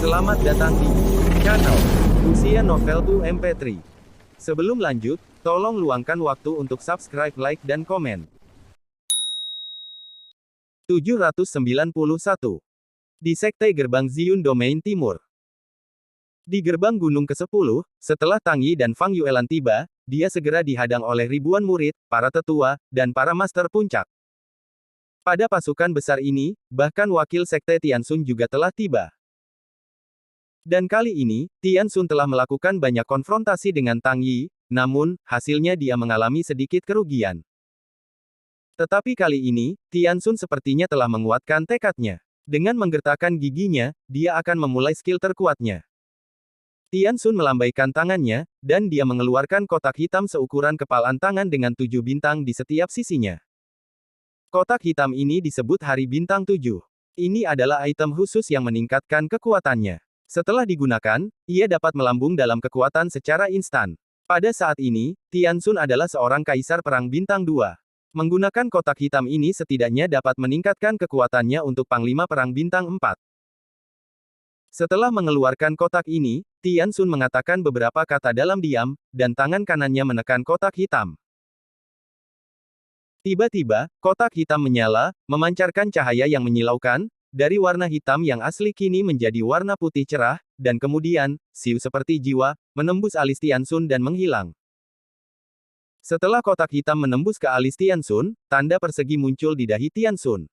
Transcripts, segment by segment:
Selamat datang di channel Usia Novel 2 MP3. Sebelum lanjut, tolong luangkan waktu untuk subscribe, like, dan komen. 791. Di Sekte Gerbang Ziyun Domain Timur. Di gerbang gunung ke-10, setelah Tang Yi dan Fang Yuelan tiba, dia segera dihadang oleh ribuan murid, para tetua, dan para master puncak. Pada pasukan besar ini, bahkan wakil Sekte Tianxun juga telah tiba. Dan kali ini, Tianxun telah melakukan banyak konfrontasi dengan Tang Yi, namun, hasilnya dia mengalami sedikit kerugian. Tetapi kali ini, Tianxun sepertinya telah menguatkan tekadnya. Dengan menggertakkan giginya, dia akan memulai skill terkuatnya. Tianxun melambaikan tangannya, dan dia mengeluarkan kotak hitam seukuran kepalan tangan dengan 7 bintang di setiap sisinya. Kotak hitam ini disebut Hari Bintang 7. Ini adalah item khusus yang meningkatkan kekuatannya. Setelah digunakan, ia dapat melambung dalam kekuatan secara instan. Pada saat ini, Tianxun adalah seorang kaisar perang bintang 2. Menggunakan kotak hitam ini setidaknya dapat meningkatkan kekuatannya untuk panglima perang bintang 4. Setelah mengeluarkan kotak ini, Tianxun mengatakan beberapa kata dalam diam, dan tangan kanannya menekan kotak hitam. Tiba-tiba, kotak hitam menyala, memancarkan cahaya yang menyilaukan. Dari warna hitam yang asli kini menjadi warna putih cerah, dan kemudian, siu seperti jiwa, menembus alis Tianxun dan menghilang. Setelah kotak hitam menembus ke alis Tianxun, tanda persegi muncul di dahi Tianxun.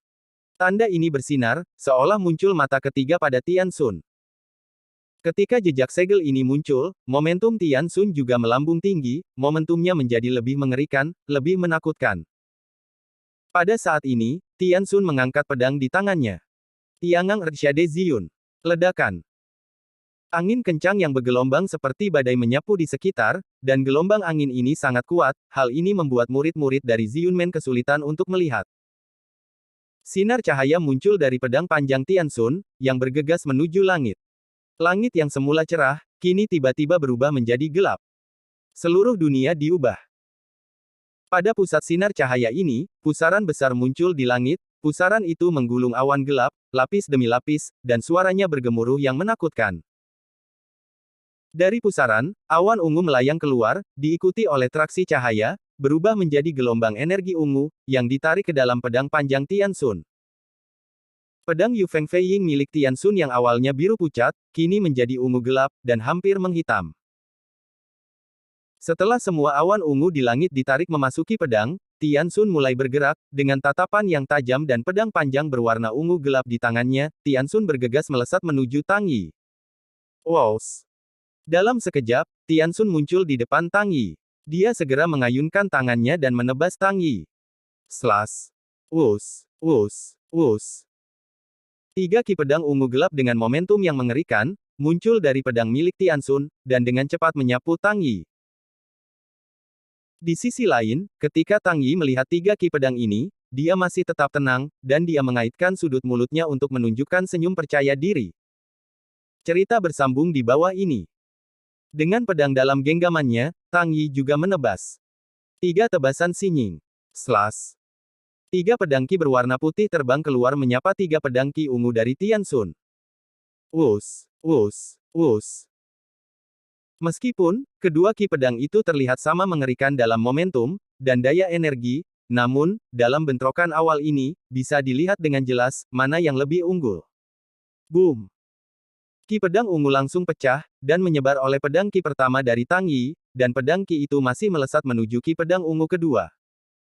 Tanda ini bersinar, seolah muncul mata ketiga pada Tianxun. Ketika jejak segel ini muncul, momentum Tianxun juga melambung tinggi, momentumnya menjadi lebih mengerikan, lebih menakutkan. Pada saat ini, Tianxun mengangkat pedang di tangannya. Tiangang Ershade Ziyun. Ledakan. Angin kencang yang bergelombang seperti badai menyapu di sekitar, dan gelombang angin ini sangat kuat, hal ini membuat murid-murid dari Ziyunmen kesulitan untuk melihat. Sinar cahaya muncul dari pedang panjang Tianxun, yang bergegas menuju langit. Langit yang semula cerah, kini tiba-tiba berubah menjadi gelap. Seluruh dunia diubah. Pada pusat sinar cahaya ini, pusaran besar muncul di langit. Pusaran itu menggulung awan gelap, lapis demi lapis, dan suaranya bergemuruh yang menakutkan. Dari pusaran, awan ungu melayang keluar, diikuti oleh traksi cahaya, berubah menjadi gelombang energi ungu, yang ditarik ke dalam pedang panjang Tianxun. Pedang Yu Feng Fei Ying milik Tianxun yang awalnya biru pucat, kini menjadi ungu gelap, dan hampir menghitam. Setelah semua awan ungu di langit ditarik memasuki pedang, Tianxun mulai bergerak, dengan tatapan yang tajam dan pedang panjang berwarna ungu gelap di tangannya, Tianxun bergegas melesat menuju Tang Yi. Wows! Dalam sekejap, Tianxun muncul di depan Tang Yi. Dia segera mengayunkan tangannya dan menebas Tang Yi. Slash! Wus! Wus! Wus! 3 ki pedang ungu gelap dengan momentum yang mengerikan, muncul dari pedang milik Tianxun, dan dengan cepat menyapu Tang Yi. Di sisi lain, ketika Tang Yi melihat 3 ki pedang ini, dia masih tetap tenang, dan dia mengaitkan sudut mulutnya untuk menunjukkan senyum percaya diri. Cerita bersambung di bawah ini. Dengan pedang dalam genggamannya, Tang Yi juga menebas 3 tebasan sinying. Slash. 3 pedang ki berwarna putih terbang keluar menyapa 3 pedang ki ungu dari Tianxun. Wus, wus, wus. Meskipun, kedua ki pedang itu terlihat sama mengerikan dalam momentum, dan daya energi, namun, dalam bentrokan awal ini, bisa dilihat dengan jelas, mana yang lebih unggul. Boom! Ki pedang ungu langsung pecah, dan menyebar oleh pedang ki pertama dari Tang Yi, dan pedang ki itu masih melesat menuju ki pedang ungu kedua.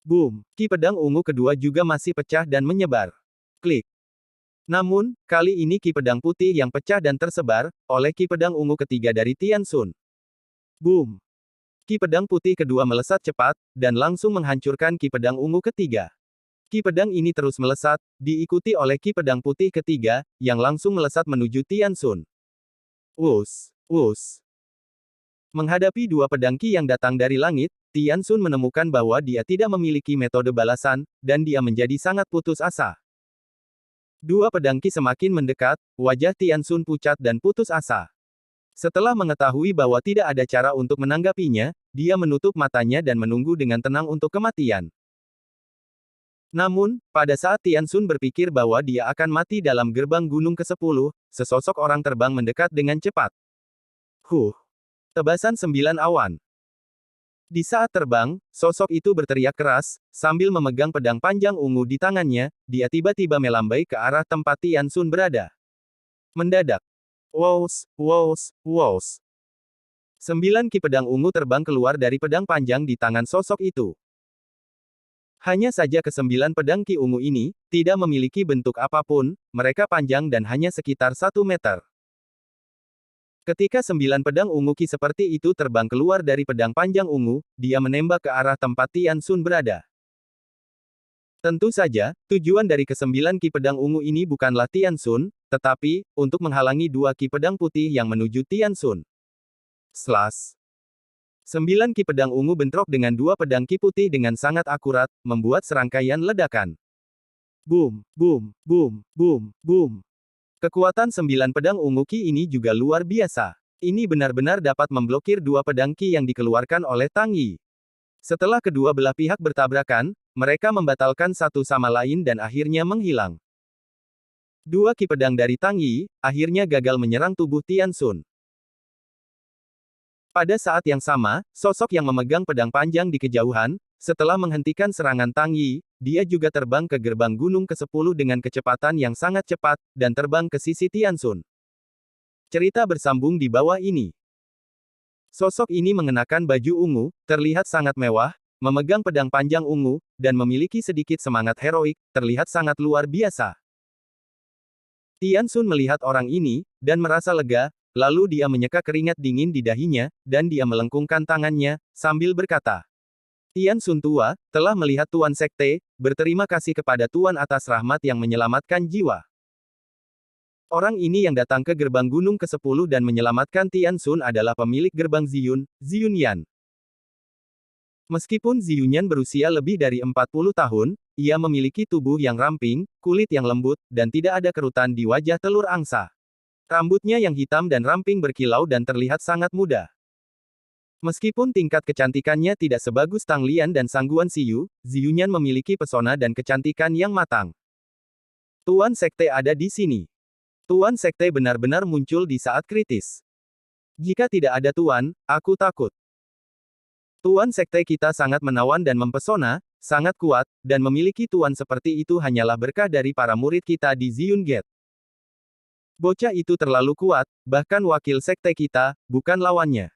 Boom! Ki pedang ungu kedua juga masih pecah dan menyebar. Klik! Namun, kali ini ki pedang putih yang pecah dan tersebar, oleh ki pedang ungu ketiga dari Tianxun. Boom! Ki pedang putih kedua melesat cepat, dan langsung menghancurkan ki pedang ungu ketiga. Ki pedang ini terus melesat, diikuti oleh ki pedang putih ketiga, yang langsung melesat menuju Tianxun. Wus! Wus! Menghadapi 2 pedang ki yang datang dari langit, Tianxun menemukan bahwa dia tidak memiliki metode balasan, dan dia menjadi sangat putus asa. 2 pedang ki semakin mendekat, wajah Tianxun pucat dan putus asa. Setelah mengetahui bahwa tidak ada cara untuk menanggapinya, dia menutup matanya dan menunggu dengan tenang untuk kematian. Namun, pada saat Tianxun berpikir bahwa dia akan mati dalam gerbang gunung ke-10, sesosok orang terbang mendekat dengan cepat. Tebasan 9 awan. Di saat terbang, sosok itu berteriak keras, sambil memegang pedang panjang ungu di tangannya, dia tiba-tiba melambai ke arah tempat Tianxun berada. Mendadak. Wows, wows, wows. 9 ki pedang ungu terbang keluar dari pedang panjang di tangan sosok itu. Hanya saja ke-9 pedang ki ungu ini, tidak memiliki bentuk apapun, mereka panjang dan hanya sekitar 1 meter. Ketika 9 pedang ungu ki seperti itu terbang keluar dari pedang panjang ungu, dia menembak ke arah tempat Tianxun berada. Tentu saja, tujuan dari ke-9 ki pedang ungu ini bukanlah Tianxun, tetapi, untuk menghalangi 2 ki pedang putih yang menuju Tianxun. Slash. 9 ki pedang ungu bentrok dengan 2 pedang ki putih dengan sangat akurat, membuat serangkaian ledakan. Boom, boom, boom, boom, boom. Kekuatan 9 pedang ungu ki ini juga luar biasa. Ini benar-benar dapat memblokir 2 pedang ki yang dikeluarkan oleh Tang Yi. Setelah kedua belah pihak bertabrakan, mereka membatalkan satu sama lain dan akhirnya menghilang. 2 ki pedang dari Tang Yi, akhirnya gagal menyerang tubuh Tianxun. Pada saat yang sama, sosok yang memegang pedang panjang di kejauhan, setelah menghentikan serangan Tang Yi, dia juga terbang ke gerbang gunung ke-10 dengan kecepatan yang sangat cepat, dan terbang ke sisi Tianxun. Cerita bersambung di bawah ini. Sosok ini mengenakan baju ungu, terlihat sangat mewah, memegang pedang panjang ungu, dan memiliki sedikit semangat heroik, terlihat sangat luar biasa. Tianxun melihat orang ini, dan merasa lega, lalu dia menyeka keringat dingin di dahinya, dan dia melengkungkan tangannya, sambil berkata, Tianxun tua, telah melihat Tuan Sekte, berterima kasih kepada Tuan atas rahmat yang menyelamatkan jiwa. Orang ini yang datang ke gerbang gunung ke-10 dan menyelamatkan Tianxun adalah pemilik gerbang Ziyun, Ziyun Yan. Meskipun Ziyun Yan berusia lebih dari 40 tahun, ia memiliki tubuh yang ramping, kulit yang lembut, dan tidak ada kerutan di wajah telur angsa. Rambutnya yang hitam dan ramping berkilau dan terlihat sangat muda. Meskipun tingkat kecantikannya tidak sebagus Tang Lian dan Sangguan Siyu, Ziyun Yan memiliki pesona dan kecantikan yang matang. Tuan Sekte ada di sini. Tuan Sekte benar-benar muncul di saat kritis. Jika tidak ada Tuan, aku takut. Tuan Sekte kita sangat menawan dan mempesona, sangat kuat, dan memiliki Tuan seperti itu hanyalah berkah dari para murid kita di Ziyun Gate. Bocah itu terlalu kuat, bahkan wakil sekte kita, bukan lawannya.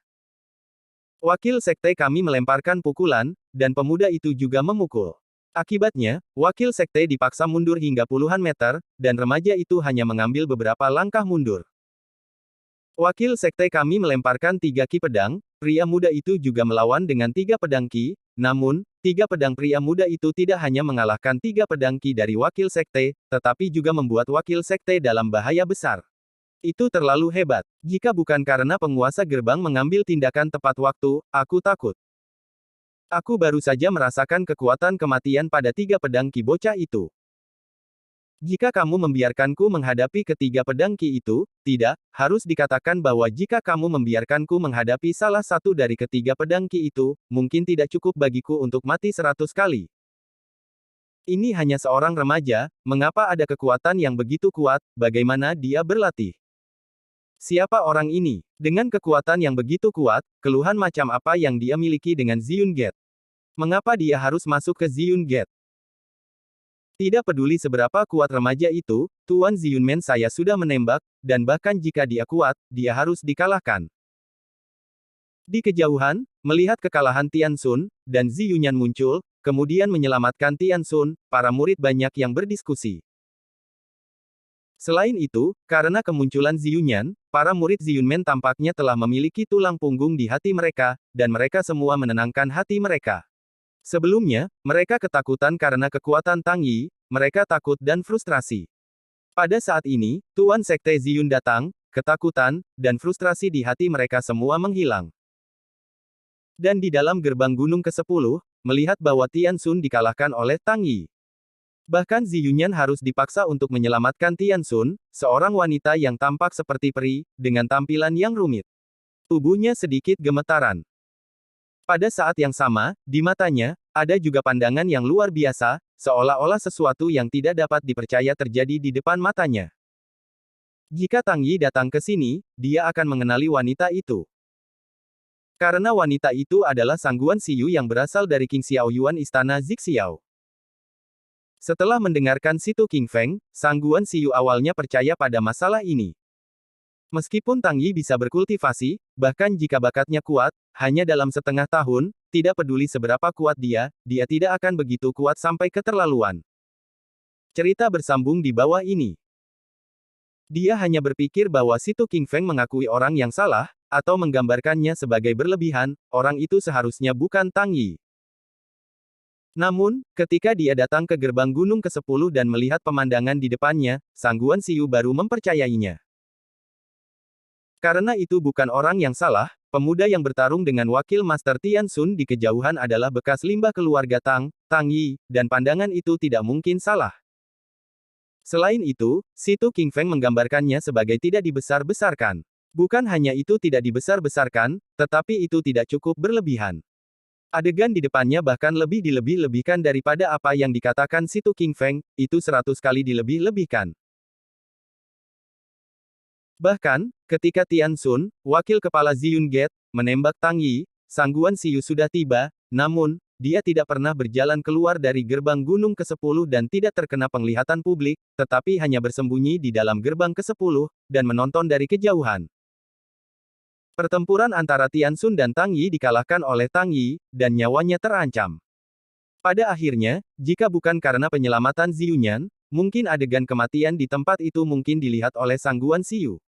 Wakil sekte kami melemparkan pukulan, dan pemuda itu juga memukul. Akibatnya, wakil sekte dipaksa mundur hingga puluhan meter, dan remaja itu hanya mengambil beberapa langkah mundur. Wakil sekte kami melemparkan 3 ki pedang, pria muda itu juga melawan dengan 3 pedang ki, namun, 3 pedang pria muda itu tidak hanya mengalahkan 3 pedang ki dari wakil sekte, tetapi juga membuat wakil sekte dalam bahaya besar. Itu terlalu hebat. Jika bukan karena penguasa gerbang mengambil tindakan tepat waktu, aku takut. Aku baru saja merasakan kekuatan kematian pada 3 pedang ki bocah itu. Jika kamu membiarkanku menghadapi ketiga pedang ki itu, tidak, harus dikatakan bahwa jika kamu membiarkanku menghadapi salah satu dari ketiga pedang ki itu, mungkin tidak cukup bagiku untuk mati 100 kali. Ini hanya seorang remaja, mengapa ada kekuatan yang begitu kuat, bagaimana dia berlatih? Siapa orang ini? Dengan kekuatan yang begitu kuat, keluhan macam apa yang dia miliki dengan Ziyun Gate? Mengapa dia harus masuk ke Ziyun Gate? Tidak peduli seberapa kuat remaja itu, Tuan Ziyunmen saya sudah menembak, dan bahkan jika dia kuat, dia harus dikalahkan. Di kejauhan, melihat kekalahan Tianxun, dan Ziyun Yan muncul, kemudian menyelamatkan Tianxun, para murid banyak yang berdiskusi. Selain itu, karena kemunculan Ziyun Yan, para murid Ziyunmen tampaknya telah memiliki tulang punggung di hati mereka, dan mereka semua menenangkan hati mereka. Sebelumnya, mereka ketakutan karena kekuatan Tang Yi, mereka takut dan frustrasi. Pada saat ini, Tuan Sekte Ziyun datang, ketakutan, dan frustrasi di hati mereka semua menghilang. Dan di dalam gerbang gunung ke-10, melihat bahwa Tianxun dikalahkan oleh Tang Yi. Bahkan Ziyun Yan harus dipaksa untuk menyelamatkan Tianxun, seorang wanita yang tampak seperti peri, dengan tampilan yang rumit. Tubuhnya sedikit gemetaran. Pada saat yang sama, di matanya, ada juga pandangan yang luar biasa, seolah-olah sesuatu yang tidak dapat dipercaya terjadi di depan matanya. Jika Tang Yi datang ke sini, dia akan mengenali wanita itu. Karena wanita itu adalah Sangguan Siyu yang berasal dari King Xiaoyuan Istana Zixiao. Setelah mendengarkan situ King Feng, Sangguan Siyu awalnya percaya pada masalah ini. Meskipun Tang Yi bisa berkultivasi, bahkan jika bakatnya kuat, hanya dalam setengah tahun, tidak peduli seberapa kuat dia tidak akan begitu kuat sampai keterlaluan. Cerita bersambung di bawah ini. Dia hanya berpikir bahwa situ King Feng mengakui orang yang salah, atau menggambarkannya sebagai berlebihan, orang itu seharusnya bukan Tang Yi. Namun, ketika dia datang ke gerbang gunung ke-10 dan melihat pemandangan di depannya, Sangguan Siyu baru mempercayainya. Karena itu bukan orang yang salah, pemuda yang bertarung dengan wakil Master Tian Sun di kejauhan adalah bekas limbah keluarga Tang Yi, dan pandangan itu tidak mungkin salah. Selain itu, situ King Feng menggambarkannya sebagai tidak dibesar-besarkan. Bukan hanya itu tidak dibesar-besarkan, tetapi itu tidak cukup berlebihan. Adegan di depannya bahkan lebih dilebih-lebihkan daripada apa yang dikatakan situ King Feng, itu 100 kali dilebih-lebihkan. Bahkan, ketika Tian Sun, wakil kepala Ziyun Gate, menembak Tang Yi, Sangguan Siyu sudah tiba, namun, dia tidak pernah berjalan keluar dari gerbang gunung ke-10 dan tidak terkena penglihatan publik, tetapi hanya bersembunyi di dalam gerbang ke-10, dan menonton dari kejauhan. Pertempuran antara Tian Sun dan Tang Yi dikalahkan oleh Tang Yi, dan nyawanya terancam. Pada akhirnya, jika bukan karena penyelamatan Ziyunyan, mungkin adegan kematian di tempat itu mungkin dilihat oleh Sangguan Siyu.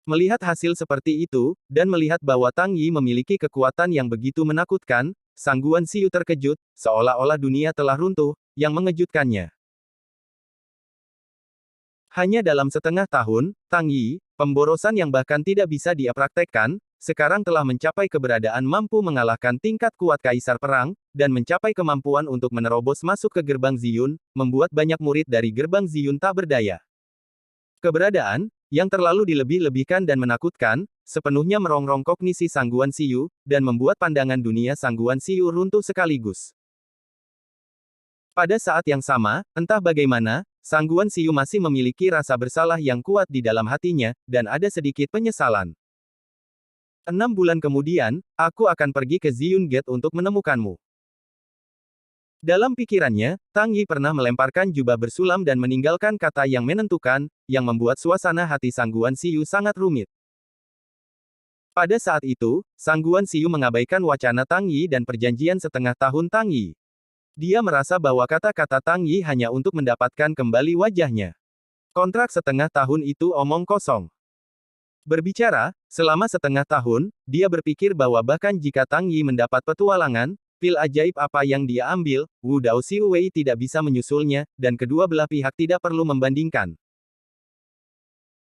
Melihat hasil seperti itu, dan melihat bahwa Tang Yi memiliki kekuatan yang begitu menakutkan, Sangguan Siyu terkejut, seolah-olah dunia telah runtuh, yang mengejutkannya. Hanya dalam setengah tahun, Tang Yi, pemborosan yang bahkan tidak bisa dia praktekkan, sekarang telah mencapai keberadaan mampu mengalahkan tingkat kuat kaisar perang, dan mencapai kemampuan untuk menerobos masuk ke gerbang Ziyun, membuat banyak murid dari gerbang Ziyun tak berdaya. Keberadaan, yang terlalu dilebih-lebihkan dan menakutkan, sepenuhnya merongrong kognisi Sangguan Siyu, dan membuat pandangan dunia Sangguan Siyu runtuh sekaligus. Pada saat yang sama, entah bagaimana, Sangguan Siyu masih memiliki rasa bersalah yang kuat di dalam hatinya, dan ada sedikit penyesalan. 6 bulan kemudian, aku akan pergi ke Ziyun Gate untuk menemukanmu. Dalam pikirannya, Tang Yi pernah melemparkan jubah bersulam dan meninggalkan kata yang menentukan, yang membuat suasana hati Sangguan Siyu sangat rumit. Pada saat itu, Sangguan Siyu mengabaikan wacana Tang Yi dan perjanjian setengah tahun Tang Yi. Dia merasa bahwa kata-kata Tang Yi hanya untuk mendapatkan kembali wajahnya. Kontrak setengah tahun itu omong kosong. Berbicara, selama setengah tahun, dia berpikir bahwa bahkan jika Tang Yi mendapat petualangan, pil ajaib apa yang dia ambil, Wu Dao Xiu Wei tidak bisa menyusulnya, dan kedua belah pihak tidak perlu membandingkan.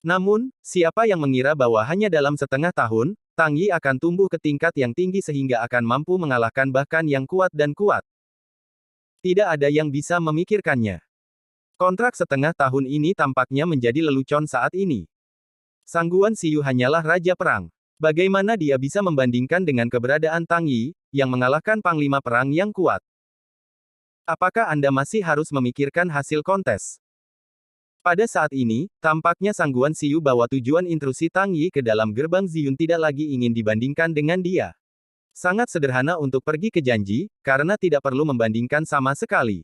Namun, siapa yang mengira bahwa hanya dalam setengah tahun, Tang Yi akan tumbuh ke tingkat yang tinggi sehingga akan mampu mengalahkan bahkan yang kuat dan kuat. Tidak ada yang bisa memikirkannya. Kontrak setengah tahun ini tampaknya menjadi lelucon saat ini. Sangguan Siyu hanyalah raja perang. Bagaimana dia bisa membandingkan dengan keberadaan Tang Yi, yang mengalahkan panglima perang yang kuat? Apakah Anda masih harus memikirkan hasil kontes? Pada saat ini, tampaknya Sangguan Siyu bahwa tujuan intrusi Tang Yi ke dalam gerbang Ziyun tidak lagi ingin dibandingkan dengan dia. Sangat sederhana untuk pergi ke janji, karena tidak perlu membandingkan sama sekali.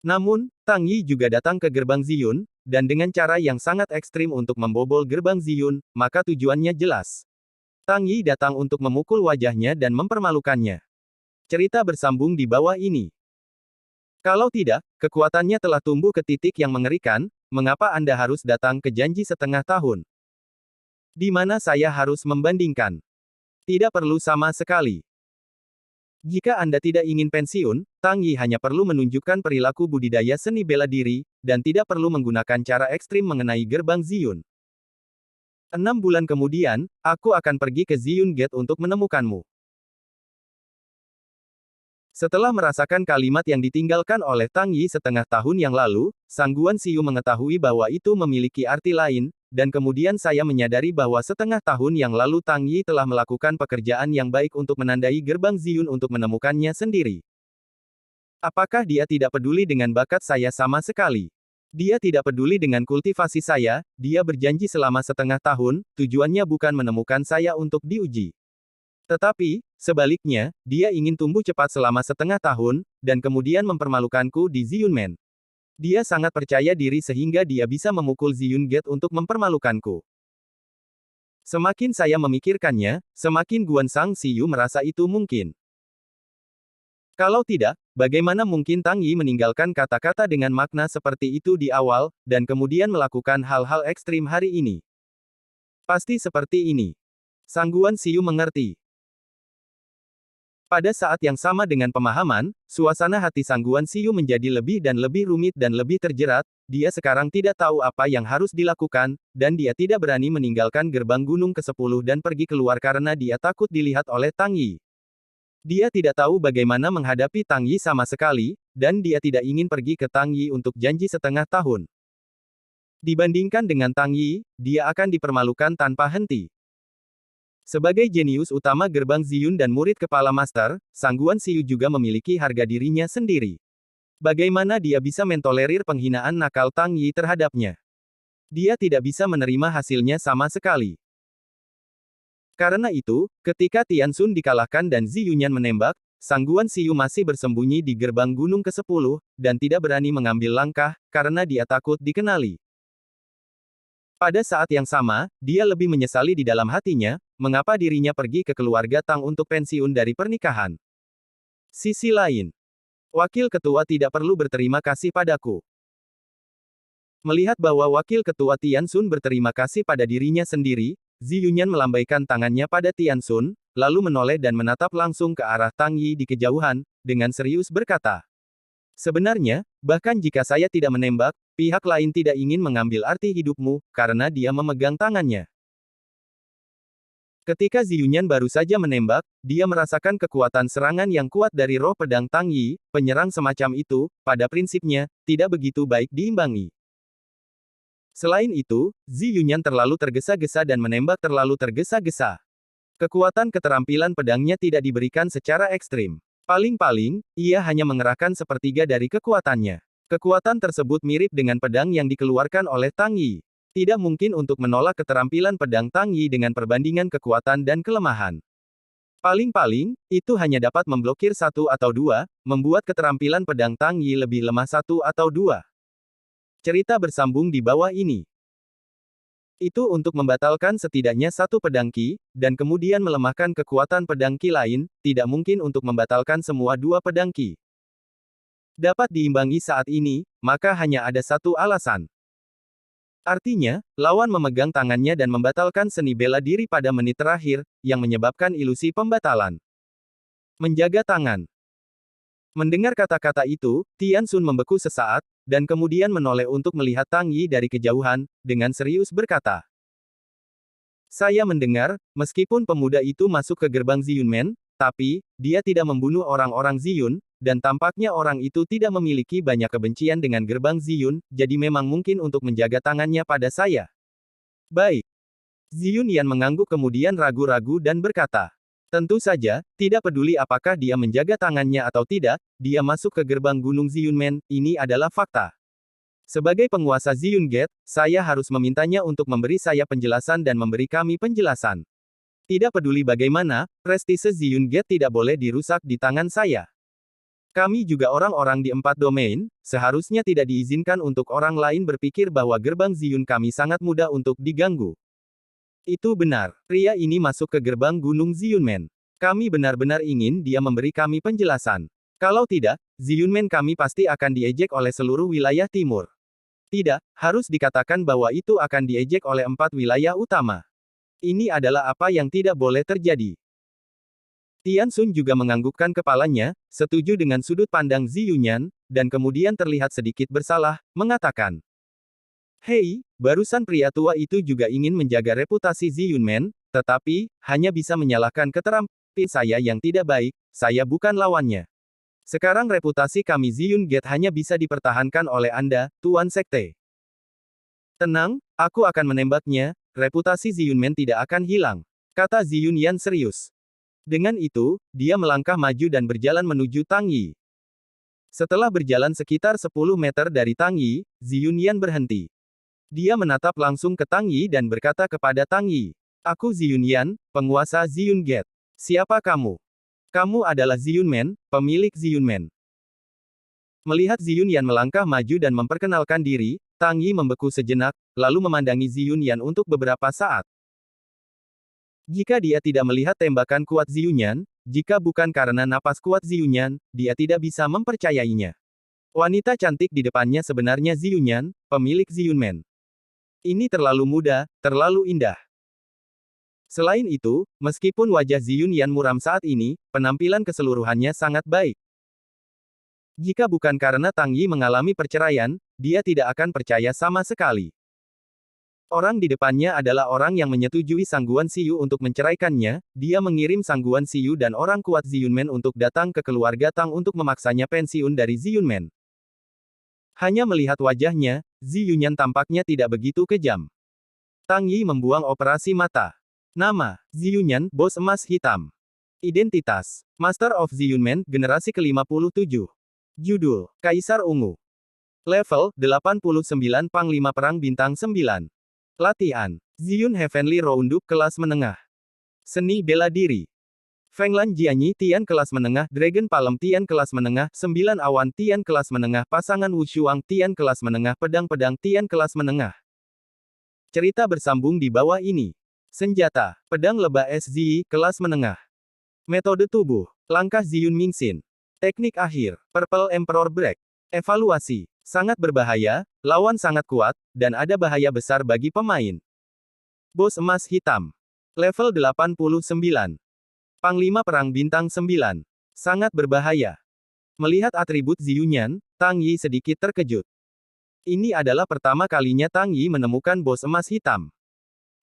Namun, Tang Yi juga datang ke gerbang Ziyun, dan dengan cara yang sangat ekstrim untuk membobol gerbang Ziyun, maka tujuannya jelas. Tang Yi datang untuk memukul wajahnya dan mempermalukannya. Cerita bersambung di bawah ini. Kalau tidak, kekuatannya telah tumbuh ke titik yang mengerikan, mengapa Anda harus datang ke janji setengah tahun? Di mana saya harus membandingkan? Tidak perlu sama sekali. Jika Anda tidak ingin pensiun, Tang Yi hanya perlu menunjukkan perilaku budidaya seni bela diri, dan tidak perlu menggunakan cara ekstrim mengenai gerbang Ziyun. 6 bulan kemudian, aku akan pergi ke Ziyun Gate untuk menemukanmu. Setelah merasakan kalimat yang ditinggalkan oleh Tang Yi setengah tahun yang lalu, Sangguan Siyu mengetahui bahwa itu memiliki arti lain, dan kemudian saya menyadari bahwa setengah tahun yang lalu Tang Yi telah melakukan pekerjaan yang baik untuk menandai gerbang Ziyun untuk menemukannya sendiri. Apakah dia tidak peduli dengan bakat saya sama sekali? Dia tidak peduli dengan kultivasi saya, dia berjanji selama setengah tahun, tujuannya bukan menemukan saya untuk diuji. Tetapi, sebaliknya, dia ingin tumbuh cepat selama setengah tahun, dan kemudian mempermalukanku di Ziyunmen. Dia sangat percaya diri sehingga dia bisa memukul Ziyun Gate untuk mempermalukanku. Semakin saya memikirkannya, semakin Guan Sang Siyu merasa itu mungkin. Kalau tidak, bagaimana mungkin Tang Yi meninggalkan kata-kata dengan makna seperti itu di awal, dan kemudian melakukan hal-hal ekstrim hari ini? Pasti seperti ini. Sang Guan Siyu mengerti. Pada saat yang sama dengan pemahaman, suasana hati Sang Guan Siyu menjadi lebih dan lebih rumit dan lebih terjerat, dia sekarang tidak tahu apa yang harus dilakukan, dan dia tidak berani meninggalkan gerbang gunung ke-10 dan pergi keluar karena dia takut dilihat oleh Tang Yi. Dia tidak tahu bagaimana menghadapi Tang Yi sama sekali, dan dia tidak ingin pergi ke Tang Yi untuk janji setengah tahun. Dibandingkan dengan Tang Yi, dia akan dipermalukan tanpa henti. Sebagai jenius utama gerbang Ziyun dan murid kepala master, Sang Guan Siyu juga memiliki harga dirinya sendiri. Bagaimana dia bisa mentolerir penghinaan nakal Tang Yi terhadapnya? Dia tidak bisa menerima hasilnya sama sekali. Karena itu, ketika Tian Xun dikalahkan dan Zi Yunyan menembak, Sang Guan Siyu masih bersembunyi di gerbang gunung ke-10, dan tidak berani mengambil langkah, karena dia takut dikenali. Pada saat yang sama, dia lebih menyesali di dalam hatinya, mengapa dirinya pergi ke keluarga Tang untuk pensiun dari pernikahan. Sisi lain, wakil ketua tidak perlu berterima kasih padaku. Melihat bahwa wakil ketua Tian Xun berterima kasih pada dirinya sendiri, Zi Yunyan melambaikan tangannya pada Tian Xun, lalu menoleh dan menatap langsung ke arah Tang Yi di kejauhan, dengan serius berkata, "Sebenarnya, bahkan jika saya tidak menembak, pihak lain tidak ingin mengambil arti hidupmu, karena dia memegang tangannya." Ketika Zi Yunyan baru saja menembak, dia merasakan kekuatan serangan yang kuat dari roh pedang Tang Yi, penyerang semacam itu, pada prinsipnya, tidak begitu baik diimbangi. Selain itu, Zi Yunyan terlalu tergesa-gesa dan menembak terlalu tergesa-gesa. Kekuatan keterampilan pedangnya tidak diberikan secara ekstrim. Paling-paling, ia hanya mengerahkan sepertiga dari kekuatannya. Kekuatan tersebut mirip dengan pedang yang dikeluarkan oleh Tang Yi. Tidak mungkin untuk menolak keterampilan pedang Tang Yi dengan perbandingan kekuatan dan kelemahan. Paling-paling, itu hanya dapat memblokir satu atau dua, membuat keterampilan pedang Tang Yi lebih lemah satu atau dua. Cerita bersambung di bawah ini. Itu untuk membatalkan setidaknya satu pedang Qi, dan kemudian melemahkan kekuatan pedang Qi lain, tidak mungkin untuk membatalkan semua dua pedang Qi. Dapat diimbangi saat ini, maka hanya ada satu alasan. Artinya, lawan memegang tangannya dan membatalkan seni bela diri pada menit terakhir, yang menyebabkan ilusi pembatalan. Menjaga tangan. Mendengar kata-kata itu, Tian Xun membeku sesaat, dan kemudian menoleh untuk melihat Tang Yi dari kejauhan, dengan serius berkata, "Saya mendengar, meskipun pemuda itu masuk ke gerbang Ziyunmen, tapi, dia tidak membunuh orang-orang Ziyun, dan tampaknya orang itu tidak memiliki banyak kebencian dengan gerbang Ziyun, jadi memang mungkin untuk menjaga tangannya pada saya." Baik. Ziyun Yan mengangguk kemudian ragu-ragu dan berkata, "Tentu saja, tidak peduli apakah dia menjaga tangannya atau tidak, dia masuk ke gerbang Gunung Ziyunmen, ini adalah fakta. Sebagai penguasa Ziyun Gate, saya harus memintanya untuk memberi saya penjelasan dan memberi kami penjelasan. Tidak peduli bagaimana, prestise Ziyun Gate tidak boleh dirusak di tangan saya. Kami juga orang-orang di 4 domain, seharusnya tidak diizinkan untuk orang lain berpikir bahwa gerbang Ziyun kami sangat mudah untuk diganggu." Itu benar. Pria ini masuk ke gerbang Gunung Ziyunmen. Kami benar-benar ingin dia memberi kami penjelasan. Kalau tidak, Ziyunmen kami pasti akan diejek oleh seluruh wilayah timur. Tidak, harus dikatakan bahwa itu akan diejek oleh 4 wilayah utama. Ini adalah apa yang tidak boleh terjadi. Tian Xun juga menganggukkan kepalanya, setuju dengan sudut pandang Zi Yunyan, dan kemudian terlihat sedikit bersalah, mengatakan, "Hei, barusan pria tua itu juga ingin menjaga reputasi Zi Yunmen, tetapi, hanya bisa menyalahkan keterampilan saya yang tidak baik, saya bukan lawannya. Sekarang reputasi kami Ziyun Gate hanya bisa dipertahankan oleh Anda, Tuan Sekte. Tenang, aku akan menembaknya, reputasi Ziyunmen tidak akan hilang," kata Ziyun Yan serius. Dengan itu, dia melangkah maju dan berjalan menuju Tang Yi. Setelah berjalan sekitar 10 meter dari Tang Yi, Zi Yunyan berhenti. Dia menatap langsung ke Tang Yi dan berkata kepada Tang Yi, "Aku Zi Yunyan, penguasa Zi Yun Gate. Siapa kamu?" "Kamu adalah Zi Yunmen, pemilik Zi Yunmen." Melihat Zi Yunyan melangkah maju dan memperkenalkan diri, Tang Yi membeku sejenak, lalu memandangi Zi Yunyan untuk beberapa saat. Jika dia tidak melihat tembakan kuat Zi Yunyan, jika bukan karena napas kuat Zi Yunyan, dia tidak bisa mempercayainya. Wanita cantik di depannya sebenarnya Zi Yunyan, pemilik Zi Yunmen. Ini terlalu muda, terlalu indah. Selain itu, meskipun wajah Zi Yunyan muram saat ini, penampilan keseluruhannya sangat baik. Jika bukan karena Tang Yi mengalami perceraian, dia tidak akan percaya sama sekali. Orang di depannya adalah orang yang menyetujui Sang Guan Xiyu untuk menceraikannya, dia mengirim Sang Guan Xiyu dan orang kuat Zi Yunmen untuk datang ke keluarga Tang untuk memaksanya pensiun dari Zi Yunmen. Hanya melihat wajahnya, Zi Yunyan tampaknya tidak begitu kejam. Tang Yi membuang operasi mata. Nama, Zi Yunyan, Bos Emas Hitam. Identitas, Master of Zi Yunmen, generasi ke-57. Judul, Kaisar Ungu. Level, 89 Panglima Perang Bintang 9. Latihan, Ziyun Heavenly Roundup kelas menengah. Seni bela diri. Fenglan Jianyi Tian kelas menengah, Dragon Palem Tian kelas menengah, 9 Awan Tian kelas menengah, pasangan Wushuang Tian kelas menengah, pedang-pedang Tian kelas menengah. Cerita bersambung di bawah ini. Senjata, pedang lebah SZI, kelas menengah. Metode tubuh, langkah Ziyun Mingxin. Teknik akhir, Purple Emperor Break. Evaluasi, sangat berbahaya, lawan sangat kuat, dan ada bahaya besar bagi pemain. Bos Emas Hitam. Level 89. Panglima Perang Bintang 9. Sangat berbahaya. Melihat atribut Zi Yunyan, Tang Yi sedikit terkejut. Ini adalah pertama kalinya Tang Yi menemukan bos emas hitam.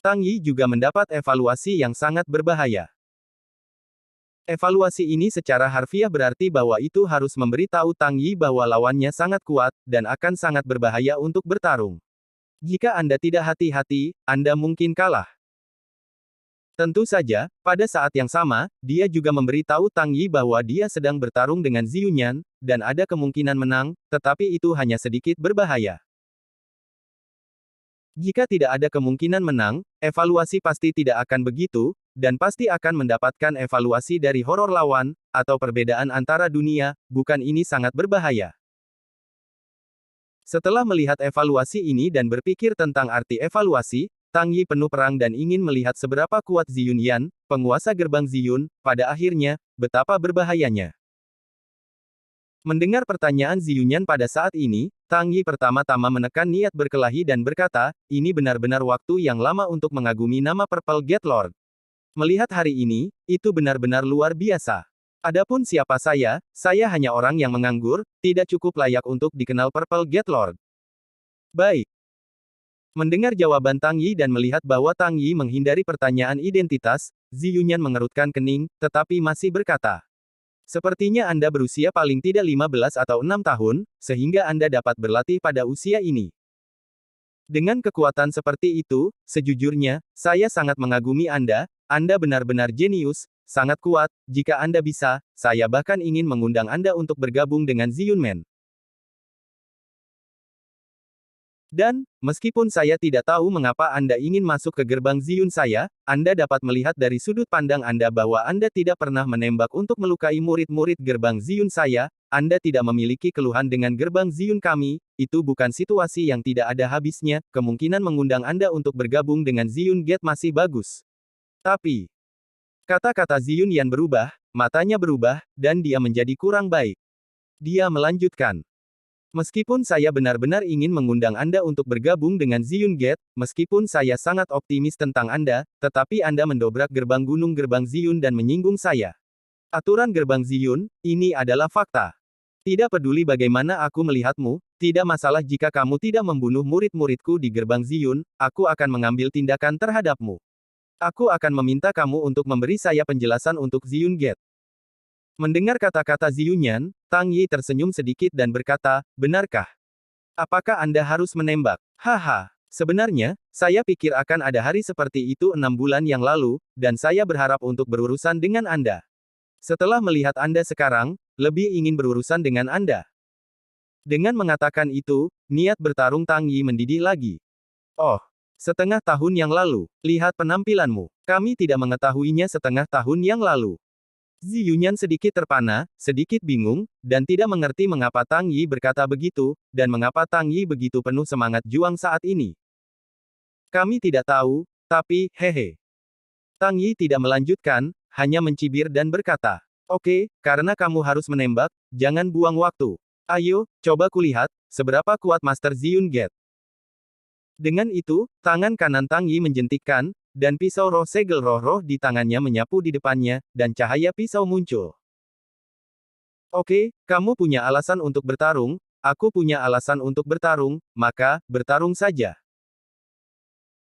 Tang Yi juga mendapat evaluasi yang sangat berbahaya. Evaluasi ini secara harfiah berarti bahwa itu harus memberitahu Tang Yi bahwa lawannya sangat kuat, dan akan sangat berbahaya untuk bertarung. Jika Anda tidak hati-hati, Anda mungkin kalah. Tentu saja, pada saat yang sama, dia juga memberitahu Tang Yi bahwa dia sedang bertarung dengan Zi Yunyan, dan ada kemungkinan menang, tetapi itu hanya sedikit berbahaya. Jika tidak ada kemungkinan menang, evaluasi pasti tidak akan begitu, dan pasti akan mendapatkan evaluasi dari horor lawan, atau perbedaan antara dunia, bukan ini sangat berbahaya. Setelah melihat evaluasi ini dan berpikir tentang arti evaluasi, Tang Yi penuh perang dan ingin melihat seberapa kuat Zi Yunyan, penguasa gerbang Ziyun, pada akhirnya, betapa berbahayanya. Mendengar pertanyaan Zi Yunyan pada saat ini, Tang Yi pertama-tama menekan niat berkelahi dan berkata, ini benar-benar waktu yang lama untuk mengagumi nama Purple Gate Lord. Melihat hari ini, itu benar-benar luar biasa. Adapun siapa saya hanya orang yang menganggur, tidak cukup layak untuk dikenal Purple Gate Lord. Baik. Mendengar jawaban Tang Yi dan melihat bahwa Tang Yi menghindari pertanyaan identitas, Zi Yunyan mengerutkan kening, tetapi masih berkata, sepertinya Anda berusia paling tidak 15 atau 6 tahun, sehingga Anda dapat berlatih pada usia ini. Dengan kekuatan seperti itu, sejujurnya, saya sangat mengagumi Anda benar-benar jenius, sangat kuat, jika Anda bisa, saya bahkan ingin mengundang Anda untuk bergabung dengan Zi Yunmen. Dan, meskipun saya tidak tahu mengapa Anda ingin masuk ke gerbang Ziyun saya, Anda dapat melihat dari sudut pandang Anda bahwa Anda tidak pernah menembak untuk melukai murid-murid gerbang Ziyun saya, Anda tidak memiliki keluhan dengan gerbang Ziyun kami, itu bukan situasi yang tidak ada habisnya, kemungkinan mengundang Anda untuk bergabung dengan Ziyun Gate masih bagus. Tapi, kata-kata Ziyun Yan berubah, matanya berubah, dan dia menjadi kurang baik. Dia melanjutkan. Meskipun saya benar-benar ingin mengundang Anda untuk bergabung dengan Ziyun Gate, meskipun saya sangat optimis tentang Anda, tetapi Anda mendobrak gerbang gunung gerbang Ziyun dan menyinggung saya. Aturan gerbang Ziyun, ini adalah fakta. Tidak peduli bagaimana aku melihatmu, tidak masalah jika kamu tidak membunuh murid-muridku di gerbang Ziyun, aku akan mengambil tindakan terhadapmu. Aku akan meminta kamu untuk memberi saya penjelasan untuk Ziyun Gate. Mendengar kata-kata Zi Yunyan, Tang Yi tersenyum sedikit dan berkata, benarkah? Apakah Anda harus menembak? Haha, sebenarnya, saya pikir akan ada hari seperti itu 6 bulan yang lalu, dan saya berharap untuk berurusan dengan Anda. Setelah melihat Anda sekarang, lebih ingin berurusan dengan Anda. Dengan mengatakan itu, niat bertarung Tang Yi mendidih lagi. Oh, setengah tahun yang lalu. Lihat penampilanmu. Kami tidak mengetahuinya setengah tahun yang lalu. Zi Yunyan sedikit terpana, sedikit bingung, dan tidak mengerti mengapa Tang Yi berkata begitu, dan mengapa Tang Yi begitu penuh semangat juang saat ini. Kami tidak tahu, tapi, hehe. Tang Yi tidak melanjutkan, hanya mencibir dan berkata, "Oke, karena kamu harus menembak, jangan buang waktu. Ayo, coba kulihat, seberapa kuat Master Ziyun Gate." Dengan itu, tangan kanan Tang Yi menjentikkan, dan pisau roh segel roh-roh di tangannya menyapu di depannya, dan cahaya pisau muncul. Oke, kamu punya alasan untuk bertarung, aku punya alasan untuk bertarung, maka, bertarung saja.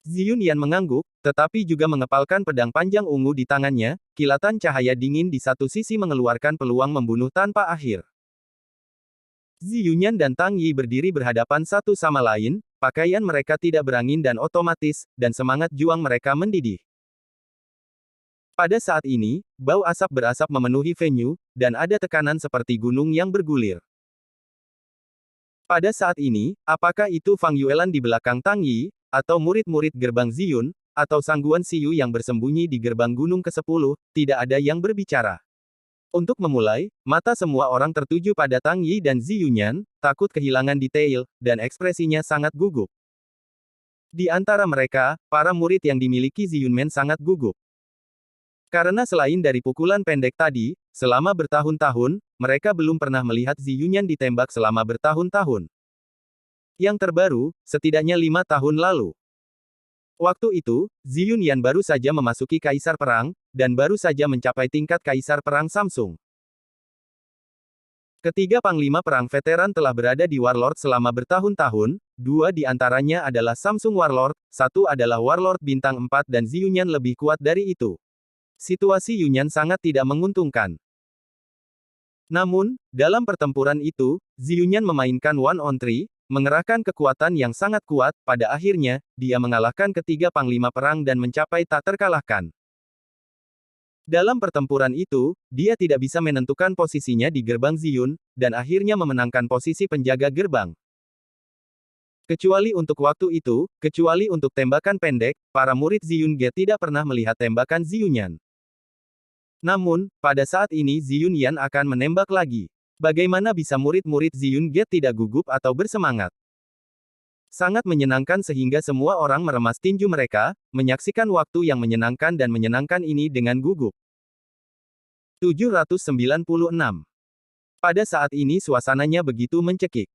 Ziyun Yan mengangguk, tetapi juga mengepalkan pedang panjang ungu di tangannya, kilatan cahaya dingin di satu sisi mengeluarkan peluang membunuh tanpa akhir. Zi Yunyan dan Tang Yi berdiri berhadapan satu sama lain, pakaian mereka tidak berangin dan otomatis, dan semangat juang mereka mendidih. Pada saat ini, bau asap berasap memenuhi venue, dan ada tekanan seperti gunung yang bergulir. Pada saat ini, apakah itu Fang Yuelan di belakang Tang Yi, atau murid-murid gerbang Ziyun, atau Sangguan Siyu yang bersembunyi di gerbang gunung ke-10, tidak ada yang berbicara. Untuk memulai, mata semua orang tertuju pada Tang Yi dan Zi Yunyan, takut kehilangan detail, dan ekspresinya sangat gugup. Di antara mereka, para murid yang dimiliki Zi Yunmen sangat gugup. Karena selain dari pukulan pendek tadi, selama bertahun-tahun, mereka belum pernah melihat Zi Yunyan ditembak selama bertahun-tahun. Yang terbaru, setidaknya 5 tahun lalu. Waktu itu, Zi Yunyan baru saja memasuki Kaisar Perang, dan baru saja mencapai tingkat Kaisar Perang Samsung. Ketiga panglima perang veteran telah berada di Warlord selama bertahun-tahun, dua di antaranya adalah Samsung Warlord, satu adalah Warlord Bintang 4 dan Zi Yunyan lebih kuat dari itu. Situasi Yunyan sangat tidak menguntungkan. Namun, dalam pertempuran itu, Zi Yunyan memainkan one on three, mengerahkan kekuatan yang sangat kuat, pada akhirnya, dia mengalahkan ketiga panglima perang dan mencapai tak terkalahkan. Dalam pertempuran itu, dia tidak bisa menentukan posisinya di gerbang Ziyun, dan akhirnya memenangkan posisi penjaga gerbang. Kecuali untuk waktu itu, kecuali untuk tembakan pendek, para murid Ziyun Gate tidak pernah melihat tembakan Ziyunyan. Namun, pada saat ini Ziyun Yan akan menembak lagi. Bagaimana bisa murid-murid Ziyun Gate tidak gugup atau bersemangat? Sangat menyenangkan sehingga semua orang meremas tinju mereka, menyaksikan waktu yang menyenangkan dan menyenangkan ini dengan gugup. 796. Pada saat ini suasananya begitu mencekik.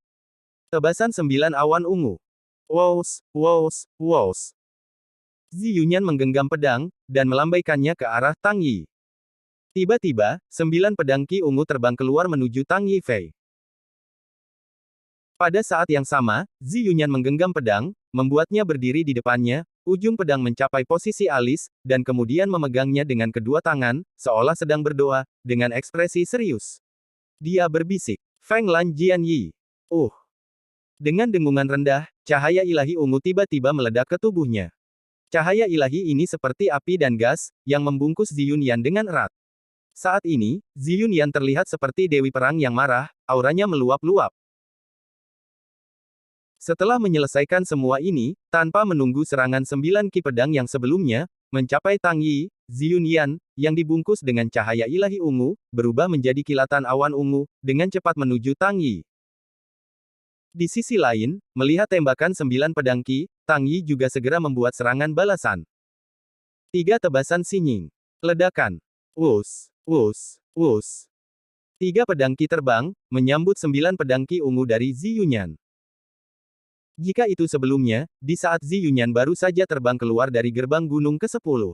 Tebasan 9 awan ungu. Wows, wows, wows. Zi Yunyan menggenggam pedang, dan melambaikannya ke arah Tang Yi. Tiba-tiba, 9 pedang Qi ungu terbang keluar menuju Tang Yi Fei. Pada saat yang sama, Zi Yunyan menggenggam pedang, membuatnya berdiri di depannya, ujung pedang mencapai posisi alis, dan kemudian memegangnya dengan kedua tangan, seolah sedang berdoa, dengan ekspresi serius. Dia berbisik, "Feng Lan Jian Yi." Dengan dengungan rendah, cahaya ilahi ungu tiba-tiba meledak ke tubuhnya. Cahaya ilahi ini seperti api dan gas, yang membungkus Zi Yunyan dengan erat. Saat ini, Zi Yunyan terlihat seperti dewi perang yang marah, auranya meluap-luap. Setelah menyelesaikan semua ini, tanpa menunggu serangan 9 ki pedang yang sebelumnya, mencapai Tang Yi, Zi Yunyan, yang dibungkus dengan cahaya ilahi ungu, berubah menjadi kilatan awan ungu, dengan cepat menuju Tang Yi. Di sisi lain, melihat tembakan 9 pedang Qi, Tang Yi juga segera membuat serangan balasan. 3 tebasan sinying. Ledakan. Wus, wus, wus. 3 pedang Qi terbang, menyambut 9 pedang Qi ungu dari Zi Yunyan. Jika itu sebelumnya, di saat Zi Yunyan baru saja terbang keluar dari gerbang gunung ke-10.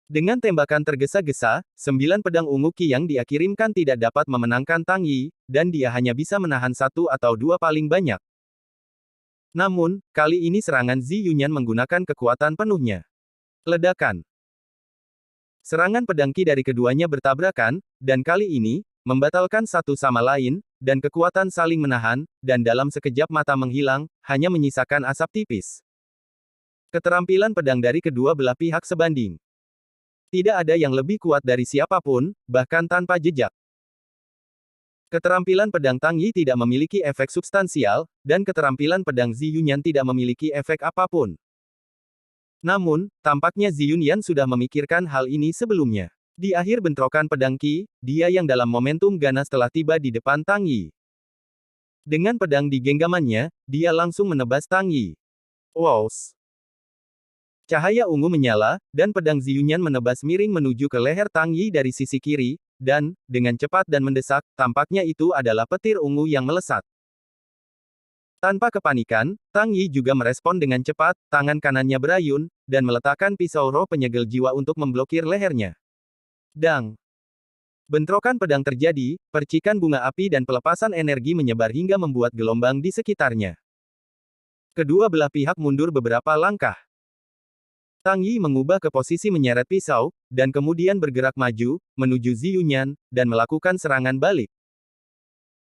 Dengan tembakan tergesa-gesa, 9 pedang ungu Qi yang dia kirimkan tidak dapat memenangkan Tang Yi, dan dia hanya bisa menahan 1 atau 2 paling banyak. Namun, kali ini serangan Zi Yunyan menggunakan kekuatan penuhnya. Ledakan. Serangan pedang Qi dari keduanya bertabrakan, dan kali ini, membatalkan satu sama lain, dan kekuatan saling menahan, dan dalam sekejap mata menghilang, hanya menyisakan asap tipis. Keterampilan pedang dari kedua belah pihak sebanding. Tidak ada yang lebih kuat dari siapapun, bahkan tanpa jejak. Keterampilan pedang Tang Yi tidak memiliki efek substansial, dan keterampilan pedang Zi Yunyan tidak memiliki efek apapun. Namun, tampaknya Zi Yunyan sudah memikirkan hal ini sebelumnya. Di akhir bentrokan pedang Qi, dia yang dalam momentum ganas telah tiba di depan Tang Yi. Dengan pedang di genggamannya, dia langsung menebas Tang Yi. Wows! Cahaya ungu menyala, dan pedang Zi Yunyan menebas miring menuju ke leher Tang Yi dari sisi kiri, dan, dengan cepat dan mendesak, tampaknya itu adalah petir ungu yang melesat. Tanpa kepanikan, Tang Yi juga merespon dengan cepat, tangan kanannya berayun, dan meletakkan pisau roh penyegel jiwa untuk memblokir lehernya. Dang! Bentrokan pedang terjadi, percikan bunga api dan pelepasan energi menyebar hingga membuat gelombang di sekitarnya. Kedua belah pihak mundur beberapa langkah. Tang Yi mengubah ke posisi menyeret pisau, dan kemudian bergerak maju, menuju Zi Yunyan, dan melakukan serangan balik.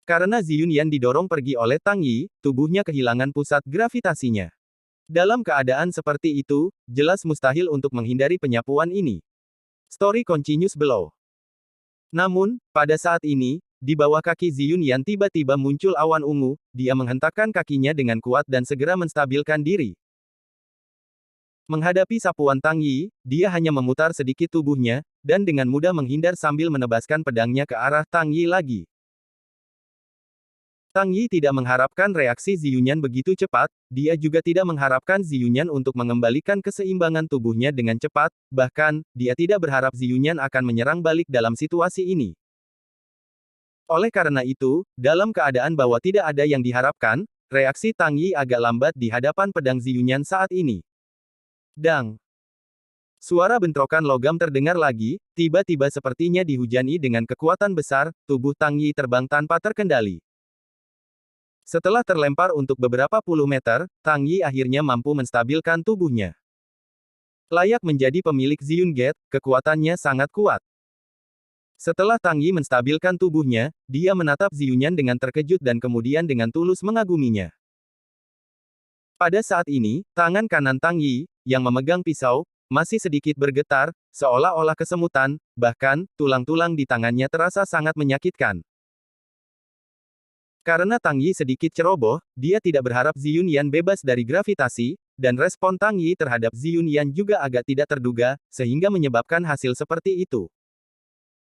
Karena Zi Yunyan didorong pergi oleh Tang Yi, tubuhnya kehilangan pusat gravitasinya. Dalam keadaan seperti itu, jelas mustahil untuk menghindari penyapuan ini. Story continues below. Namun, pada saat ini, di bawah kaki Zi Yunyan tiba-tiba muncul awan ungu, dia menghentakkan kakinya dengan kuat dan segera menstabilkan diri. Menghadapi sapuan Tang Yi, dia hanya memutar sedikit tubuhnya, dan dengan mudah menghindar sambil menebaskan pedangnya ke arah Tang Yi lagi. Tang Yi tidak mengharapkan reaksi Zi Yunyan begitu cepat, dia juga tidak mengharapkan Zi Yunyan untuk mengembalikan keseimbangan tubuhnya dengan cepat, bahkan, dia tidak berharap Zi Yunyan akan menyerang balik dalam situasi ini. Oleh karena itu, dalam keadaan bahwa tidak ada yang diharapkan, reaksi Tang Yi agak lambat di hadapan pedang Zi Yunyan saat ini. Dang! Suara bentrokan logam terdengar lagi, tiba-tiba sepertinya dihujani dengan kekuatan besar, tubuh Tang Yi terbang tanpa terkendali. Setelah terlempar untuk beberapa puluh meter, Tang Yi akhirnya mampu menstabilkan tubuhnya. Layak menjadi pemilik Ziyun Gate, kekuatannya sangat kuat. Setelah Tang Yi menstabilkan tubuhnya, dia menatap Zi Yunyan dengan terkejut dan kemudian dengan tulus mengaguminya. Pada saat ini, tangan kanan Tang Yi, yang memegang pisau, masih sedikit bergetar, seolah-olah kesemutan, bahkan, tulang-tulang di tangannya terasa sangat menyakitkan. Karena Tang Yi sedikit ceroboh, dia tidak berharap Zi Yunyan bebas dari gravitasi, dan respon Tang Yi terhadap Zi Yunyan juga agak tidak terduga, sehingga menyebabkan hasil seperti itu.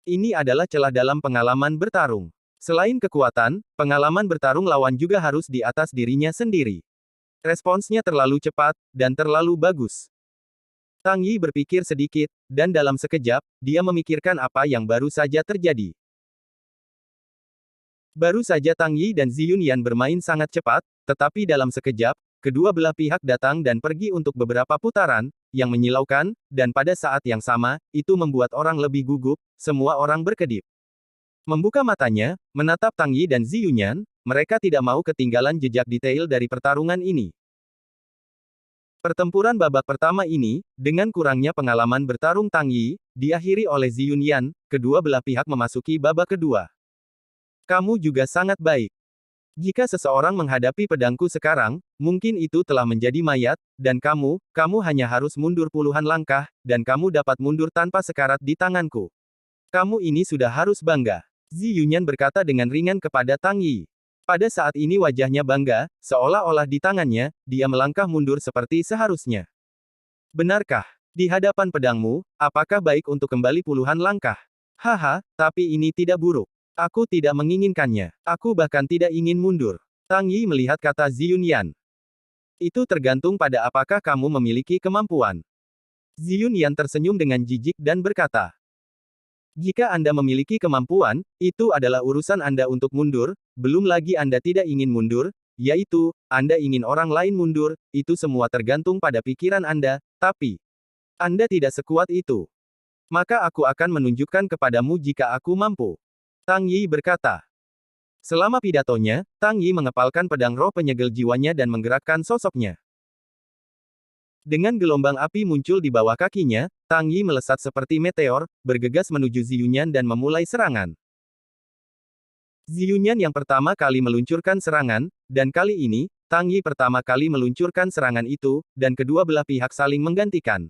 Ini adalah celah dalam pengalaman bertarung. Selain kekuatan, pengalaman bertarung lawan juga harus di atas dirinya sendiri. Responsnya terlalu cepat, dan terlalu bagus. Tang Yi berpikir sedikit, dan dalam sekejap, dia memikirkan apa yang baru saja terjadi. Baru saja Tang Yi dan Zi Yunyan bermain sangat cepat, tetapi dalam sekejap, kedua belah pihak datang dan pergi untuk beberapa putaran, yang menyilaukan, dan pada saat yang sama, itu membuat orang lebih gugup, semua orang berkedip. Membuka matanya, menatap Tang Yi dan Zi Yunyan, mereka tidak mau ketinggalan jejak detail dari pertarungan ini. Pertempuran babak pertama ini, dengan kurangnya pengalaman bertarung Tang Yi, diakhiri oleh Zi Yunyan, kedua belah pihak memasuki babak kedua. Kamu juga sangat baik. Jika seseorang menghadapi pedangku sekarang, mungkin itu telah menjadi mayat, dan kamu hanya harus mundur puluhan langkah, dan kamu dapat mundur tanpa sekarat di tanganku. Kamu ini sudah harus bangga. Zi Yunyan berkata dengan ringan kepada Tang Yi. Pada saat ini wajahnya bangga, seolah-olah di tangannya, dia melangkah mundur seperti seharusnya. Benarkah? Di hadapan pedangmu, apakah baik untuk kembali puluhan langkah? Haha, tapi ini tidak buruk. Aku tidak menginginkannya. Aku bahkan tidak ingin mundur. Tang Yi melihat kata Zi Yunyan. Itu tergantung pada apakah kamu memiliki kemampuan. Zi Yunyan tersenyum dengan jijik dan berkata, jika Anda memiliki kemampuan, itu adalah urusan Anda untuk mundur, belum lagi Anda tidak ingin mundur, yaitu, Anda ingin orang lain mundur, itu semua tergantung pada pikiran Anda, tapi Anda tidak sekuat itu. Maka aku akan menunjukkan kepadamu jika aku mampu. Tang Yi berkata. Selama pidatonya, Tang Yi mengepalkan pedang roh penyegel jiwanya dan menggerakkan sosoknya. Dengan gelombang api muncul di bawah kakinya, Tang Yi melesat seperti meteor, bergegas menuju Zi Yunyan dan memulai serangan. Zi Yunyan yang pertama kali meluncurkan serangan, dan kali ini, Tang Yi pertama kali meluncurkan serangan itu, dan kedua belah pihak saling menggantikan.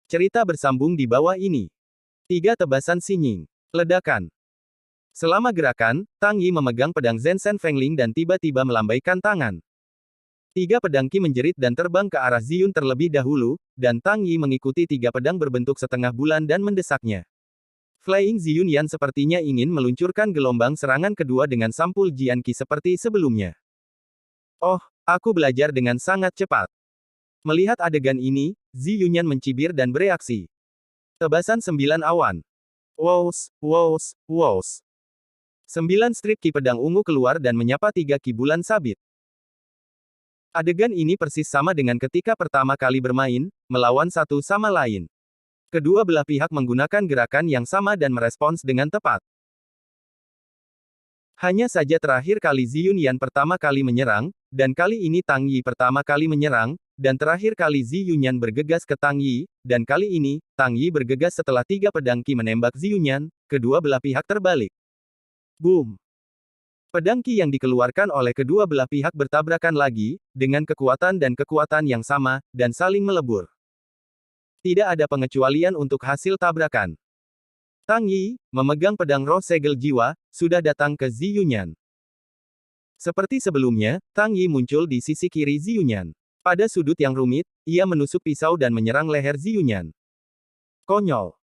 Cerita bersambung di bawah ini. 3 tebasan sinying. Ledakan. Selama gerakan, Tang Yi memegang pedang Zhensen Fengling dan tiba-tiba melambaikan tangan. Tiga pedang Qi menjerit dan terbang ke arah Ziyun terlebih dahulu, dan Tang Yi mengikuti tiga pedang berbentuk setengah bulan dan mendesaknya. Flying Ziyun Yan sepertinya ingin meluncurkan gelombang serangan kedua dengan sampul Jian Qi seperti sebelumnya. Oh, aku belajar dengan sangat cepat. Melihat adegan ini, Zi Yunyan mencibir dan bereaksi. Tebasan 9 awan. Wows, wows, wows. 9 strip Qi pedang ungu keluar dan menyapa 3 Qi bulan sabit. Adegan ini persis sama dengan ketika pertama kali bermain, melawan satu sama lain. Kedua belah pihak menggunakan gerakan yang sama dan merespons dengan tepat. Hanya saja terakhir kali Zi Yunyan pertama kali menyerang, dan kali ini Tang Yi pertama kali menyerang, dan terakhir kali Zi Yunyan bergegas ke Tang Yi, dan kali ini, Tang Yi bergegas setelah tiga pedang Qi menembak Zi Yunyan, kedua belah pihak terbalik. Boom! Pedang Qi yang dikeluarkan oleh kedua belah pihak bertabrakan lagi, dengan kekuatan dan kekuatan yang sama, dan saling melebur. Tidak ada pengecualian untuk hasil tabrakan. Tang Yi, memegang pedang roh segel jiwa, sudah datang ke Zi Yunyan. Seperti sebelumnya, Tang Yi muncul di sisi kiri Zi Yunyan. Pada sudut yang rumit, ia menusuk pisau dan menyerang leher Zi Yunyan. Konyol.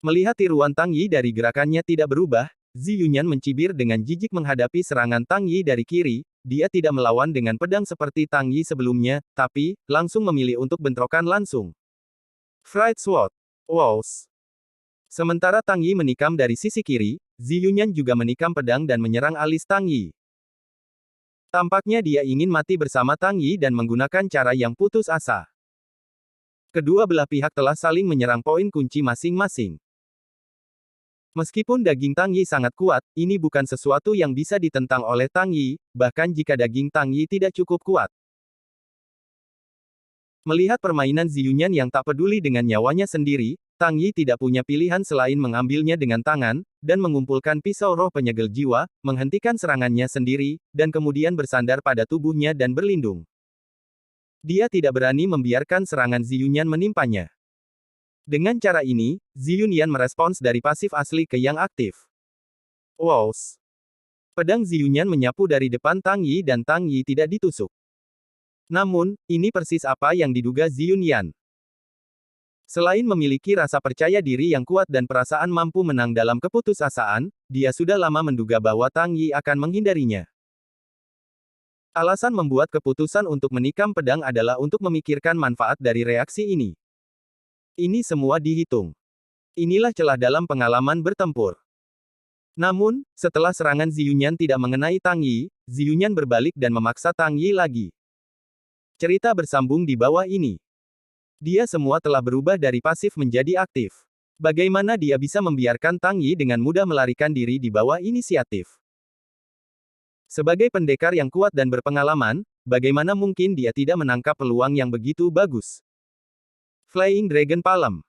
Melihat tiruan Tang Yi dari gerakannya tidak berubah, Zi Yunyan mencibir dengan jijik menghadapi serangan Tang Yi dari kiri. Dia tidak melawan dengan pedang seperti Tang Yi sebelumnya, tapi langsung memilih untuk bentrokan langsung. Fright Sword. Wows. Sementara Tang Yi menikam dari sisi kiri, Zi Yunyan juga menikam pedang dan menyerang alis Tang Yi. Tampaknya dia ingin mati bersama Tang Yi dan menggunakan cara yang putus asa. Kedua belah pihak telah saling menyerang poin kunci masing-masing. Meskipun daging Tang Yi sangat kuat, ini bukan sesuatu yang bisa ditentang oleh Tang Yi, bahkan jika daging Tang Yi tidak cukup kuat. Melihat permainan Zi Yunyan yang tak peduli dengan nyawanya sendiri, Tang Yi tidak punya pilihan selain mengambilnya dengan tangan, dan mengumpulkan pisau roh penyegel jiwa, menghentikan serangannya sendiri, dan kemudian bersandar pada tubuhnya dan berlindung. Dia tidak berani membiarkan serangan Zi Yunyan menimpanya. Dengan cara ini, Zi Yunyan merespons dari pasif asli ke yang aktif. Wows! Pedang Zi Yunyan menyapu dari depan Tang Yi dan Tang Yi tidak ditusuk. Namun, ini persis apa yang diduga Zi Yunyan. Selain memiliki rasa percaya diri yang kuat dan perasaan mampu menang dalam keputusasaan, dia sudah lama menduga bahwa Tang Yi akan menghindarinya. Alasan membuat keputusan untuk menikam pedang adalah untuk memikirkan manfaat dari reaksi ini. Ini semua dihitung. Inilah celah dalam pengalaman bertempur. Namun, setelah serangan Zi Yunyan tidak mengenai Tang Yi, Zi Yunyan berbalik dan memaksa Tang Yi lagi. Cerita bersambung di bawah ini. Dia semua telah berubah dari pasif menjadi aktif. Bagaimana dia bisa membiarkan Tang Yi dengan mudah melarikan diri di bawah inisiatif? Sebagai pendekar yang kuat dan berpengalaman, bagaimana mungkin dia tidak menangkap peluang yang begitu bagus? Flying Dragon Palm.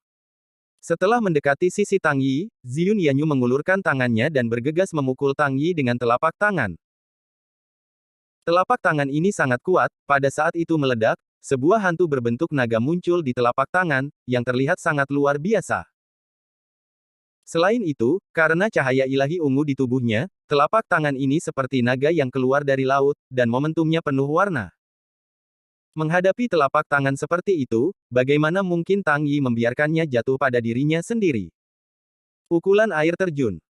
Setelah mendekati sisi Tang Yi, Zi Yunyan mengulurkan tangannya dan bergegas memukul Tang Yi dengan telapak tangan. Telapak tangan ini sangat kuat, pada saat itu meledak, sebuah hantu berbentuk naga muncul di telapak tangan, yang terlihat sangat luar biasa. Selain itu, karena cahaya ilahi ungu di tubuhnya, telapak tangan ini seperti naga yang keluar dari laut, dan momentumnya penuh warna. Menghadapi telapak tangan seperti itu, bagaimana mungkin Tang Yi membiarkannya jatuh pada dirinya sendiri? Pukulan air terjun.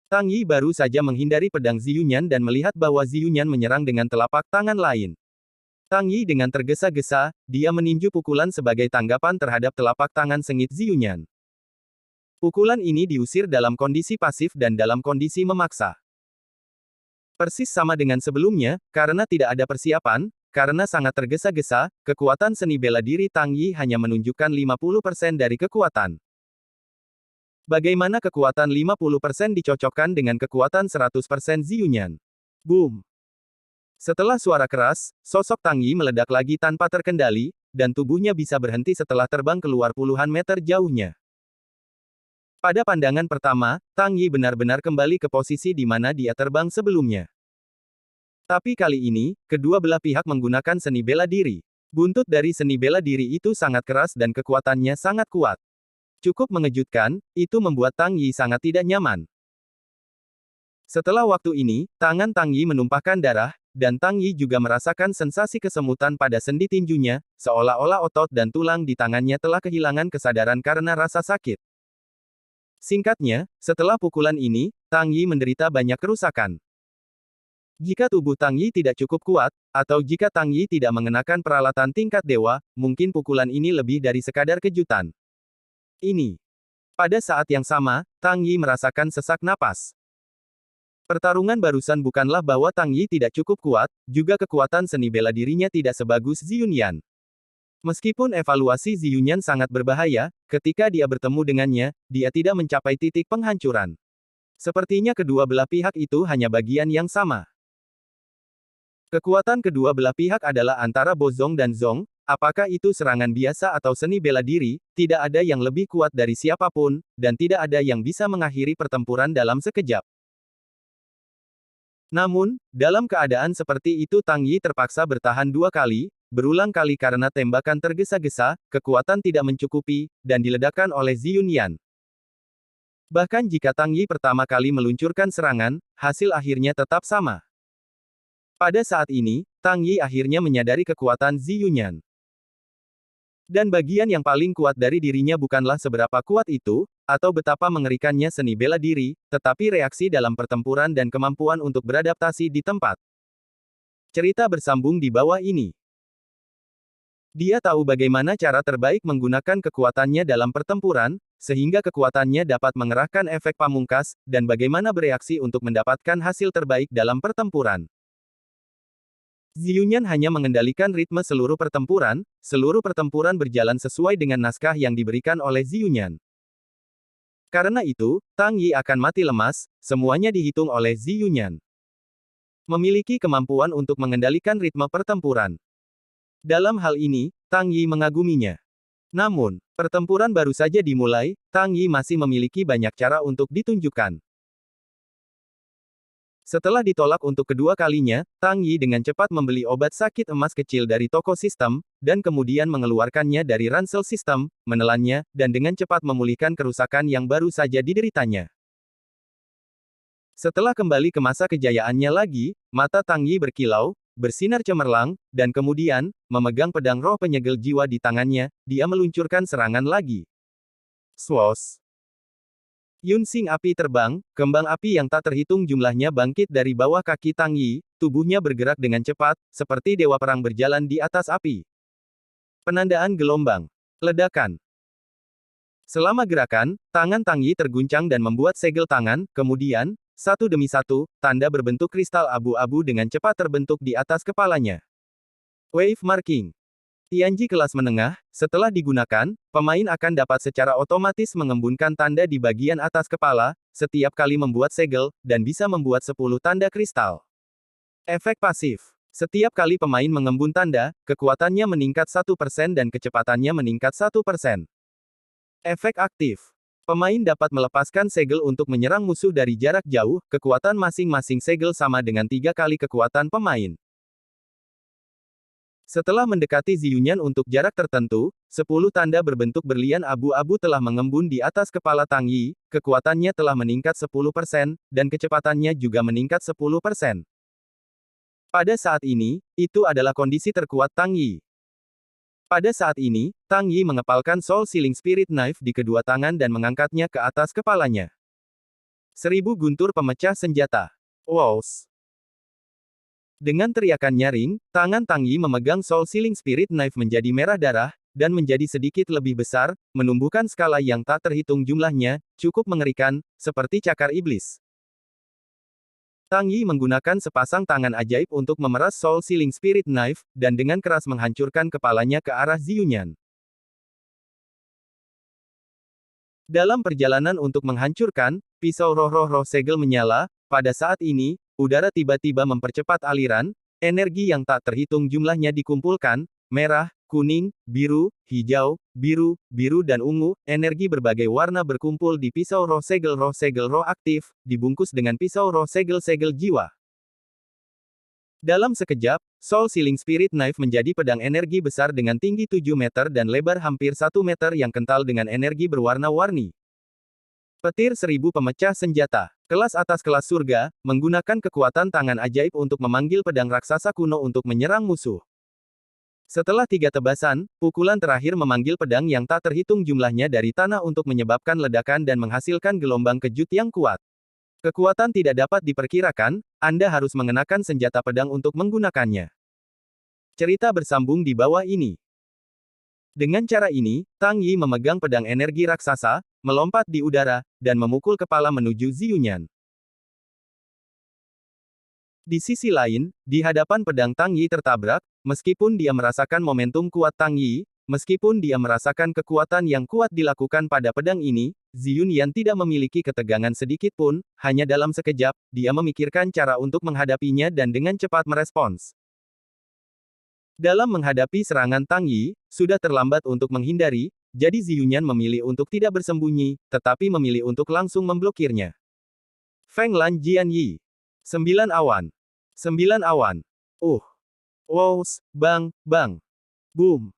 Tang Yi baru saja menghindari pedang Zi Yunyan dan melihat bahwa Zi Yunyan menyerang dengan telapak tangan lain. Tang Yi dengan tergesa-gesa, dia meninju pukulan sebagai tanggapan terhadap telapak tangan sengit Zi Yunyan. Pukulan ini diusir dalam kondisi pasif dan dalam kondisi memaksa. Persis sama dengan sebelumnya, karena tidak ada persiapan, karena sangat tergesa-gesa, kekuatan seni bela diri Tang Yi hanya menunjukkan 50% dari kekuatan. Bagaimana kekuatan 50% dicocokkan dengan kekuatan 100% Zi Yunyan? Boom! Setelah suara keras, sosok Tang Yi meledak lagi tanpa terkendali, dan tubuhnya bisa berhenti setelah terbang keluar puluhan meter jauhnya. Pada pandangan pertama, Tang Yi benar-benar kembali ke posisi di mana dia terbang sebelumnya. Tapi kali ini, kedua belah pihak menggunakan seni bela diri. Buntut dari seni bela diri itu sangat keras dan kekuatannya sangat kuat. Cukup mengejutkan, itu membuat Tang Yi sangat tidak nyaman. Setelah waktu ini, tangan Tang Yi menumpahkan darah, dan Tang Yi juga merasakan sensasi kesemutan pada sendi tinjunya, seolah-olah otot dan tulang di tangannya telah kehilangan kesadaran karena rasa sakit. Singkatnya, setelah pukulan ini, Tang Yi menderita banyak kerusakan. Jika tubuh Tang Yi tidak cukup kuat, atau jika Tang Yi tidak mengenakan peralatan tingkat dewa, mungkin pukulan ini lebih dari sekadar kejutan. Ini. Pada saat yang sama, Tang Yi merasakan sesak napas. Pertarungan barusan bukanlah bahwa Tang Yi tidak cukup kuat, juga kekuatan seni bela dirinya tidak sebagus Zi Yunyan. Meskipun evaluasi Zi Yunyan sangat berbahaya, ketika dia bertemu dengannya, dia tidak mencapai titik penghancuran. Sepertinya kedua belah pihak itu hanya bagian yang sama. Kekuatan kedua belah pihak adalah antara Bozong dan Zong, apakah itu serangan biasa atau seni bela diri, tidak ada yang lebih kuat dari siapapun, dan tidak ada yang bisa mengakhiri pertempuran dalam sekejap. Namun, dalam keadaan seperti itu Tang Yi terpaksa bertahan 2 kali, berulang kali karena tembakan tergesa-gesa, kekuatan tidak mencukupi, dan diledakkan oleh Zi Yunyan. Bahkan jika Tang Yi pertama kali meluncurkan serangan, hasil akhirnya tetap sama. Pada saat ini, Tang Yi akhirnya menyadari kekuatan Zi Yunyan. Dan bagian yang paling kuat dari dirinya bukanlah seberapa kuat itu, atau betapa mengerikannya seni bela diri, tetapi reaksi dalam pertempuran dan kemampuan untuk beradaptasi di tempat. Cerita bersambung di bawah ini. Dia tahu bagaimana cara terbaik menggunakan kekuatannya dalam pertempuran, sehingga kekuatannya dapat mengerahkan efek pamungkas, dan bagaimana bereaksi untuk mendapatkan hasil terbaik dalam pertempuran. Zi Yunyan hanya mengendalikan ritme seluruh pertempuran berjalan sesuai dengan naskah yang diberikan oleh Zi Yunyan. Karena itu, Tang Yi akan mati lemas, semuanya dihitung oleh Zi Yunyan. Memiliki kemampuan untuk mengendalikan ritme pertempuran. Dalam hal ini, Tang Yi mengaguminya. Namun, pertempuran baru saja dimulai, Tang Yi masih memiliki banyak cara untuk ditunjukkan. Setelah ditolak untuk kedua kalinya, Tang Yi dengan cepat membeli obat sakit emas kecil dari toko sistem, dan kemudian mengeluarkannya dari ransel sistem, menelannya, dan dengan cepat memulihkan kerusakan yang baru saja dideritanya. Setelah kembali ke masa kejayaannya lagi, mata Tang Yi berkilau, bersinar cemerlang, dan kemudian, memegang pedang roh penyegel jiwa di tangannya, dia meluncurkan serangan lagi. Swoosh! Yunsing api terbang, kembang api yang tak terhitung jumlahnya bangkit dari bawah kaki Tang Yi, tubuhnya bergerak dengan cepat, seperti dewa perang berjalan di atas api. Penandaan gelombang. Ledakan. Selama gerakan, tangan Tang Yi terguncang dan membuat segel tangan, kemudian, satu demi satu, tanda berbentuk kristal abu-abu dengan cepat terbentuk di atas kepalanya. Wave Marking. Tianji kelas menengah, setelah digunakan, pemain akan dapat secara otomatis mengembunkan tanda di bagian atas kepala, setiap kali membuat segel, dan bisa membuat 10 tanda kristal. Efek pasif. Setiap kali pemain mengembun tanda, kekuatannya meningkat 1% dan kecepatannya meningkat 1%. Efek aktif. Pemain dapat melepaskan segel untuk menyerang musuh dari jarak jauh, kekuatan masing-masing segel sama dengan 3 kali kekuatan pemain. Setelah mendekati Zi Yunyan untuk jarak tertentu, 10 tanda berbentuk berlian abu-abu telah mengembun di atas kepala Tang Yi, kekuatannya telah meningkat 10%, dan kecepatannya juga meningkat 10%. Pada saat ini, itu adalah kondisi terkuat Tang Yi. Pada saat ini, Tang Yi mengepalkan Soul Sealing Spirit Knife di kedua tangan dan mengangkatnya ke atas kepalanya. 1000 guntur pemecah senjata. Wows! Dengan teriakan nyaring, tangan Tang Yi memegang Soul Sealing Spirit Knife menjadi merah darah, dan menjadi sedikit lebih besar, menumbuhkan skala yang tak terhitung jumlahnya, cukup mengerikan, seperti cakar iblis. Tang Yi menggunakan sepasang tangan ajaib untuk memeras Soul Sealing Spirit Knife, dan dengan keras menghancurkan kepalanya ke arah Zi Yunyan. Dalam perjalanan untuk menghancurkan, pisau roh-roh segel menyala, pada saat ini, udara tiba-tiba mempercepat aliran, energi yang tak terhitung jumlahnya dikumpulkan, merah, kuning, biru, hijau, biru, dan ungu, energi berbagai warna berkumpul di pisau roh segel roh aktif, dibungkus dengan pisau roh segel jiwa. Dalam sekejap, Soul Sealing Spirit Knife menjadi pedang energi besar dengan tinggi 7 meter dan lebar hampir 1 meter yang kental dengan energi berwarna-warni. Petir seribu pemecah senjata. Kelas atas kelas surga, menggunakan kekuatan tangan ajaib untuk memanggil pedang raksasa kuno untuk menyerang musuh. Setelah 3 tebasan, pukulan terakhir memanggil pedang yang tak terhitung jumlahnya dari tanah untuk menyebabkan ledakan dan menghasilkan gelombang kejut yang kuat. Kekuatan tidak dapat diperkirakan, Anda harus mengenakan senjata pedang untuk menggunakannya. Cerita bersambung di bawah ini. Dengan cara ini, Tang Yi memegang pedang energi raksasa, melompat di udara, dan memukul kepala menuju Ziyunyan. Di sisi lain, di hadapan pedang Tang Yi tertabrak, meskipun dia merasakan momentum kuat Tang Yi, meskipun dia merasakan kekuatan yang kuat dilakukan pada pedang ini, Ziyunyan tidak memiliki ketegangan sedikit pun, hanya dalam sekejap, dia memikirkan cara untuk menghadapinya dan dengan cepat merespons. Dalam menghadapi serangan Tang Yi, sudah terlambat untuk menghindari, jadi Ziyunyan memilih untuk tidak bersembunyi, tetapi memilih untuk langsung memblokirnya. Feng Lan Jian Yi. 9 awan. 9 awan. Wows, bang, bang. Boom.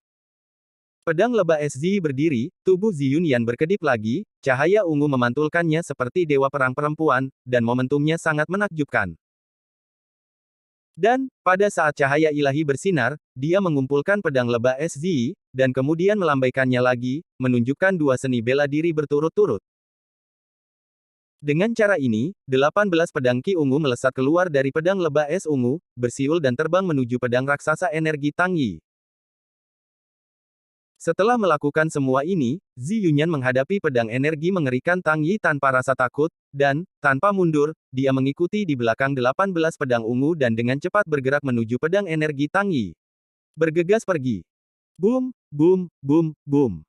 Pedang lebah SZ berdiri, tubuh Ziyunyan berkedip lagi, cahaya ungu memantulkannya seperti dewa perang perempuan, dan momentumnya sangat menakjubkan. Dan, pada saat cahaya ilahi bersinar, dia mengumpulkan pedang lebah SZ, dan kemudian melambaikannya lagi, menunjukkan 2 seni bela diri berturut-turut. Dengan cara ini, 18 pedang Ki ungu melesat keluar dari pedang lebah es ungu, bersiul dan terbang menuju pedang raksasa energi Tang Yi. Setelah melakukan semua ini, Ziyunyan menghadapi pedang energi mengerikan Tang Yi tanpa rasa takut, dan, tanpa mundur, dia mengikuti di belakang 18 pedang ungu dan dengan cepat bergerak menuju pedang energi Tang Yi. Bergegas pergi. Boom, boom, boom, boom.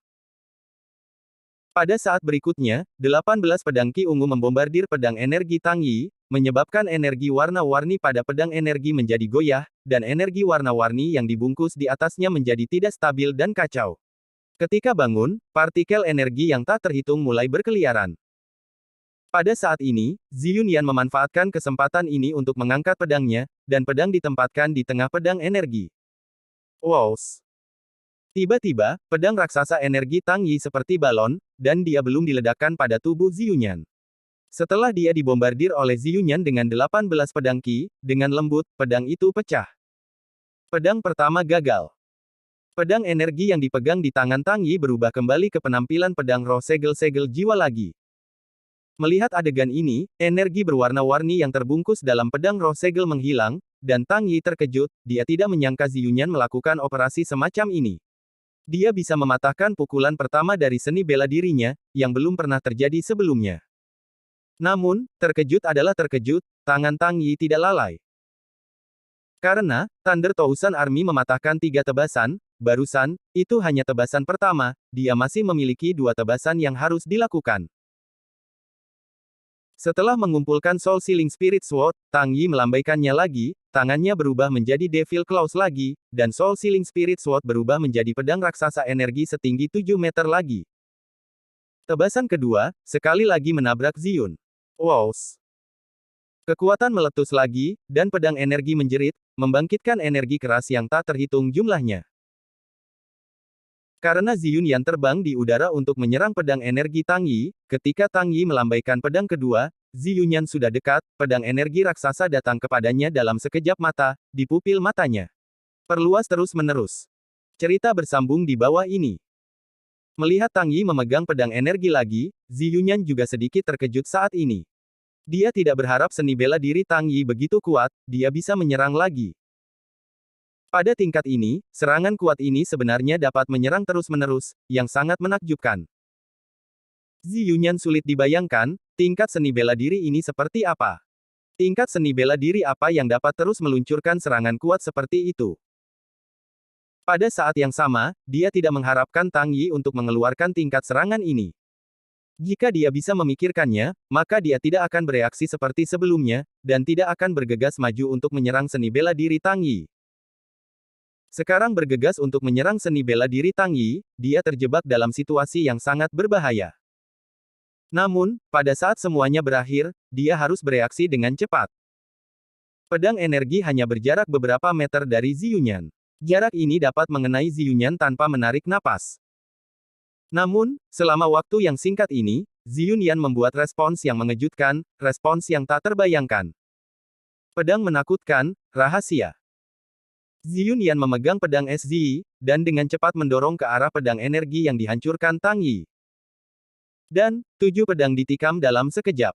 Pada saat berikutnya, 18 pedang Ki ungu membombardir pedang energi Tang Yi, menyebabkan energi warna-warni pada pedang energi menjadi goyah, dan energi warna-warni yang dibungkus di atasnya menjadi tidak stabil dan kacau. Ketika bangun, partikel energi yang tak terhitung mulai berkeliaran. Pada saat ini, Ziyunyan memanfaatkan kesempatan ini untuk mengangkat pedangnya, dan pedang ditempatkan di tengah pedang energi. Wows! Tiba-tiba, pedang raksasa energi Tang Yi seperti balon, dan dia belum diledakkan pada tubuh Ziyunyan. Setelah dia dibombardir oleh Ziyunyan dengan 18 pedang Ki, dengan lembut, pedang itu pecah. Pedang pertama gagal. Pedang energi yang dipegang di tangan Tang Yi berubah kembali ke penampilan pedang roh segel-segel jiwa lagi. Melihat adegan ini, energi berwarna-warni yang terbungkus dalam pedang roh segel menghilang, dan Tang Yi terkejut, dia tidak menyangka Ziyunyan melakukan operasi semacam ini. Dia bisa mematahkan pukulan pertama dari seni bela dirinya, yang belum pernah terjadi sebelumnya. Namun, terkejut adalah terkejut, tangan Tang Yi tidak lalai. Karena, Thunder Thousand Army mematahkan 3 tebasan, barusan, itu hanya tebasan pertama, dia masih memiliki 2 tebasan yang harus dilakukan. Setelah mengumpulkan Soul Sealing Spirit Sword, Tang Yi melambaikannya lagi, tangannya berubah menjadi Devil Claws lagi, dan Soul Sealing Spirit Sword berubah menjadi pedang raksasa energi setinggi 7 meter lagi. Tebasan kedua, sekali lagi menabrak Ziyun. Wows! Kekuatan meletus lagi, dan pedang energi menjerit, membangkitkan energi keras yang tak terhitung jumlahnya. Karena Ziyunyan terbang di udara untuk menyerang pedang energi Tang Yi, ketika Tang Yi melambaikan pedang kedua, Ziyunyan sudah dekat, pedang energi raksasa datang kepadanya dalam sekejap mata, di pupil matanya. Perluas terus-menerus. Cerita bersambung di bawah ini. Melihat Tang Yi memegang pedang energi lagi, Ziyunyan juga sedikit terkejut saat ini. Dia tidak berharap seni bela diri Tang Yi begitu kuat, dia bisa menyerang lagi. Pada tingkat ini, serangan kuat ini sebenarnya dapat menyerang terus-menerus, yang sangat menakjubkan. Ziyunyan sulit dibayangkan, tingkat seni bela diri ini seperti apa. Tingkat seni bela diri apa yang dapat terus meluncurkan serangan kuat seperti itu. Pada saat yang sama, dia tidak mengharapkan Tang Yi untuk mengeluarkan tingkat serangan ini. Jika dia bisa memikirkannya, maka dia tidak akan bereaksi seperti sebelumnya, dan tidak akan bergegas maju untuk menyerang seni bela diri Tang Yi. Sekarang bergegas untuk menyerang seni bela diri Tang Yi, dia terjebak dalam situasi yang sangat berbahaya. Namun, pada saat semuanya berakhir, dia harus bereaksi dengan cepat. Pedang energi hanya berjarak beberapa meter dari Ziyunyan. Jarak ini dapat mengenai Ziyunyan tanpa menarik napas. Namun, selama waktu yang singkat ini, Ziyunyan membuat respons yang mengejutkan, respons yang tak terbayangkan. Pedang menakutkan, rahasia. Ziyunyan memegang pedang es Ziyi, dan dengan cepat mendorong ke arah pedang energi yang dihancurkan Tang Yi. Dan, 7 pedang ditikam dalam sekejap.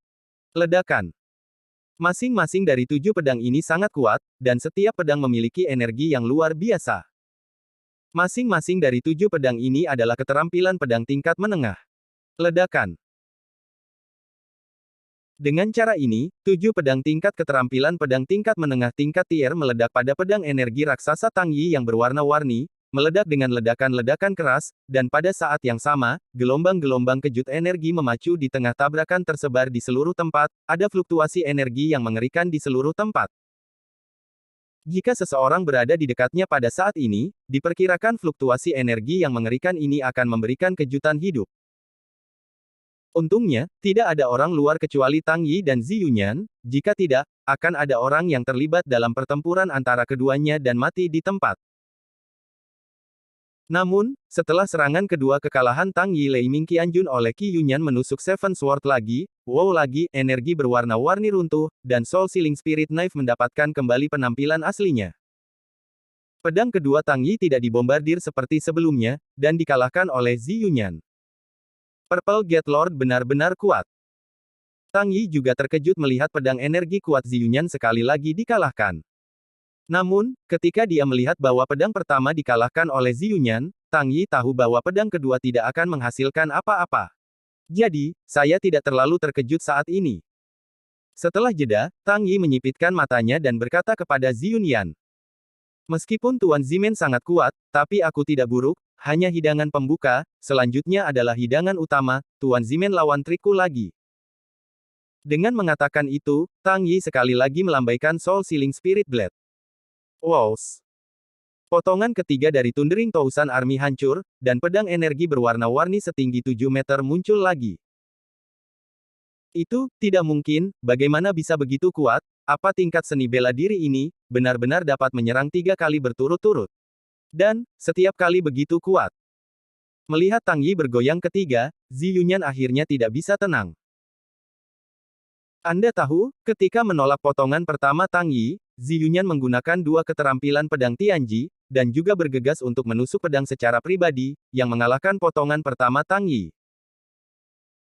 Ledakan. Masing-masing dari 7 pedang ini sangat kuat, dan setiap pedang memiliki energi yang luar biasa. Masing-masing dari 7 pedang ini adalah keterampilan pedang tingkat menengah. Ledakan. Dengan cara ini, 7 pedang tingkat keterampilan pedang tingkat menengah tingkat tier meledak pada pedang energi raksasa Tang Yi yang berwarna-warni, meledak dengan ledakan-ledakan keras, dan pada saat yang sama, gelombang-gelombang kejut energi memacu di tengah tabrakan tersebar di seluruh tempat, ada fluktuasi energi yang mengerikan di seluruh tempat. Jika seseorang berada di dekatnya pada saat ini, diperkirakan fluktuasi energi yang mengerikan ini akan memberikan kejutan hidup. Untungnya, tidak ada orang luar kecuali Tang Yi dan Ziyunyan, jika tidak, akan ada orang yang terlibat dalam pertempuran antara keduanya dan mati di tempat. Namun, setelah serangan kedua kekalahan Tang Yi Lei Ming Qianjun oleh Qi Yunyan menusuk Seven Sword lagi, wow lagi, energi berwarna-warni runtuh, dan Soul Sealing Spirit Knife mendapatkan kembali penampilan aslinya. Pedang kedua Tang Yi tidak dibombardir seperti sebelumnya, dan dikalahkan oleh Ziyunyan. Purple Gate Lord benar-benar kuat. Tang Yi juga terkejut melihat pedang energi kuat Ziyunyan sekali lagi dikalahkan. Namun, ketika dia melihat bahwa pedang pertama dikalahkan oleh Ziyunyan, Tang Yi tahu bahwa pedang kedua tidak akan menghasilkan apa-apa. Jadi, saya tidak terlalu terkejut saat ini. Setelah jeda, Tang Yi menyipitkan matanya dan berkata kepada Ziyunyan. Meskipun Tuan Zimen sangat kuat, tapi aku tidak buruk, hanya hidangan pembuka, selanjutnya adalah hidangan utama, Tuan Zimen lawan trikku lagi. Dengan mengatakan itu, Tang Yi sekali lagi melambaikan Soul Sealing Spirit Blade. Wows! Potongan ketiga dari Thundering Tousan Army hancur, dan pedang energi berwarna-warni setinggi 7 meter muncul lagi. Itu, tidak mungkin, bagaimana bisa begitu kuat, apa tingkat seni bela diri ini, benar-benar dapat menyerang 3 kali berturut-turut. Dan, setiap kali begitu kuat. Melihat Tang Yi bergoyang ketiga, Ziyunyan akhirnya tidak bisa tenang. Anda tahu, ketika menolak potongan pertama Tang Yi, Ziyunyan menggunakan 2 keterampilan pedang Tianji, dan juga bergegas untuk menusuk pedang secara pribadi, yang mengalahkan potongan pertama Tang Yi.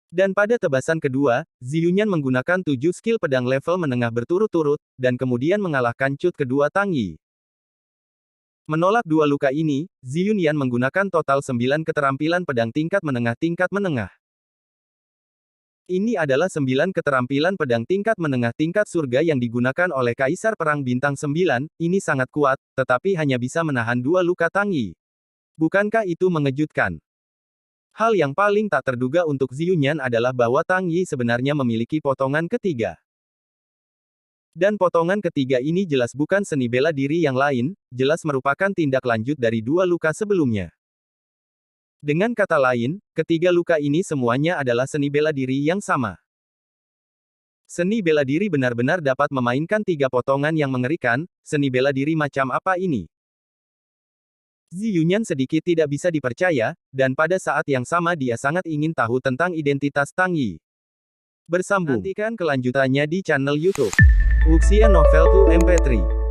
Dan pada tebasan kedua, Ziyunyan menggunakan 7 skill pedang level menengah berturut-turut, dan kemudian mengalahkan cut kedua Tang Yi. Menolak 2 luka ini, Ziyunyan menggunakan total 9 keterampilan pedang tingkat menengah. Ini adalah 9 keterampilan pedang tingkat menengah tingkat surga yang digunakan oleh Kaisar Perang Bintang 9, ini sangat kuat, tetapi hanya bisa menahan 2 luka Tang Yi. Bukankah itu mengejutkan? Hal yang paling tak terduga untuk Ziyunyan adalah bahwa Tang Yi sebenarnya memiliki potongan ketiga. Dan potongan ketiga ini jelas bukan seni bela diri yang lain, jelas merupakan tindak lanjut dari 2 luka sebelumnya. Dengan kata lain, ketiga luka ini semuanya adalah seni bela diri yang sama. Seni bela diri benar-benar dapat memainkan 3 potongan yang mengerikan, seni bela diri macam apa ini? Ziyunyan sedikit tidak bisa dipercaya, dan pada saat yang sama dia sangat ingin tahu tentang identitas Tang Yi. Bersambung. Nantikan kelanjutannya di channel YouTube Wuxia Novel 2 MP3.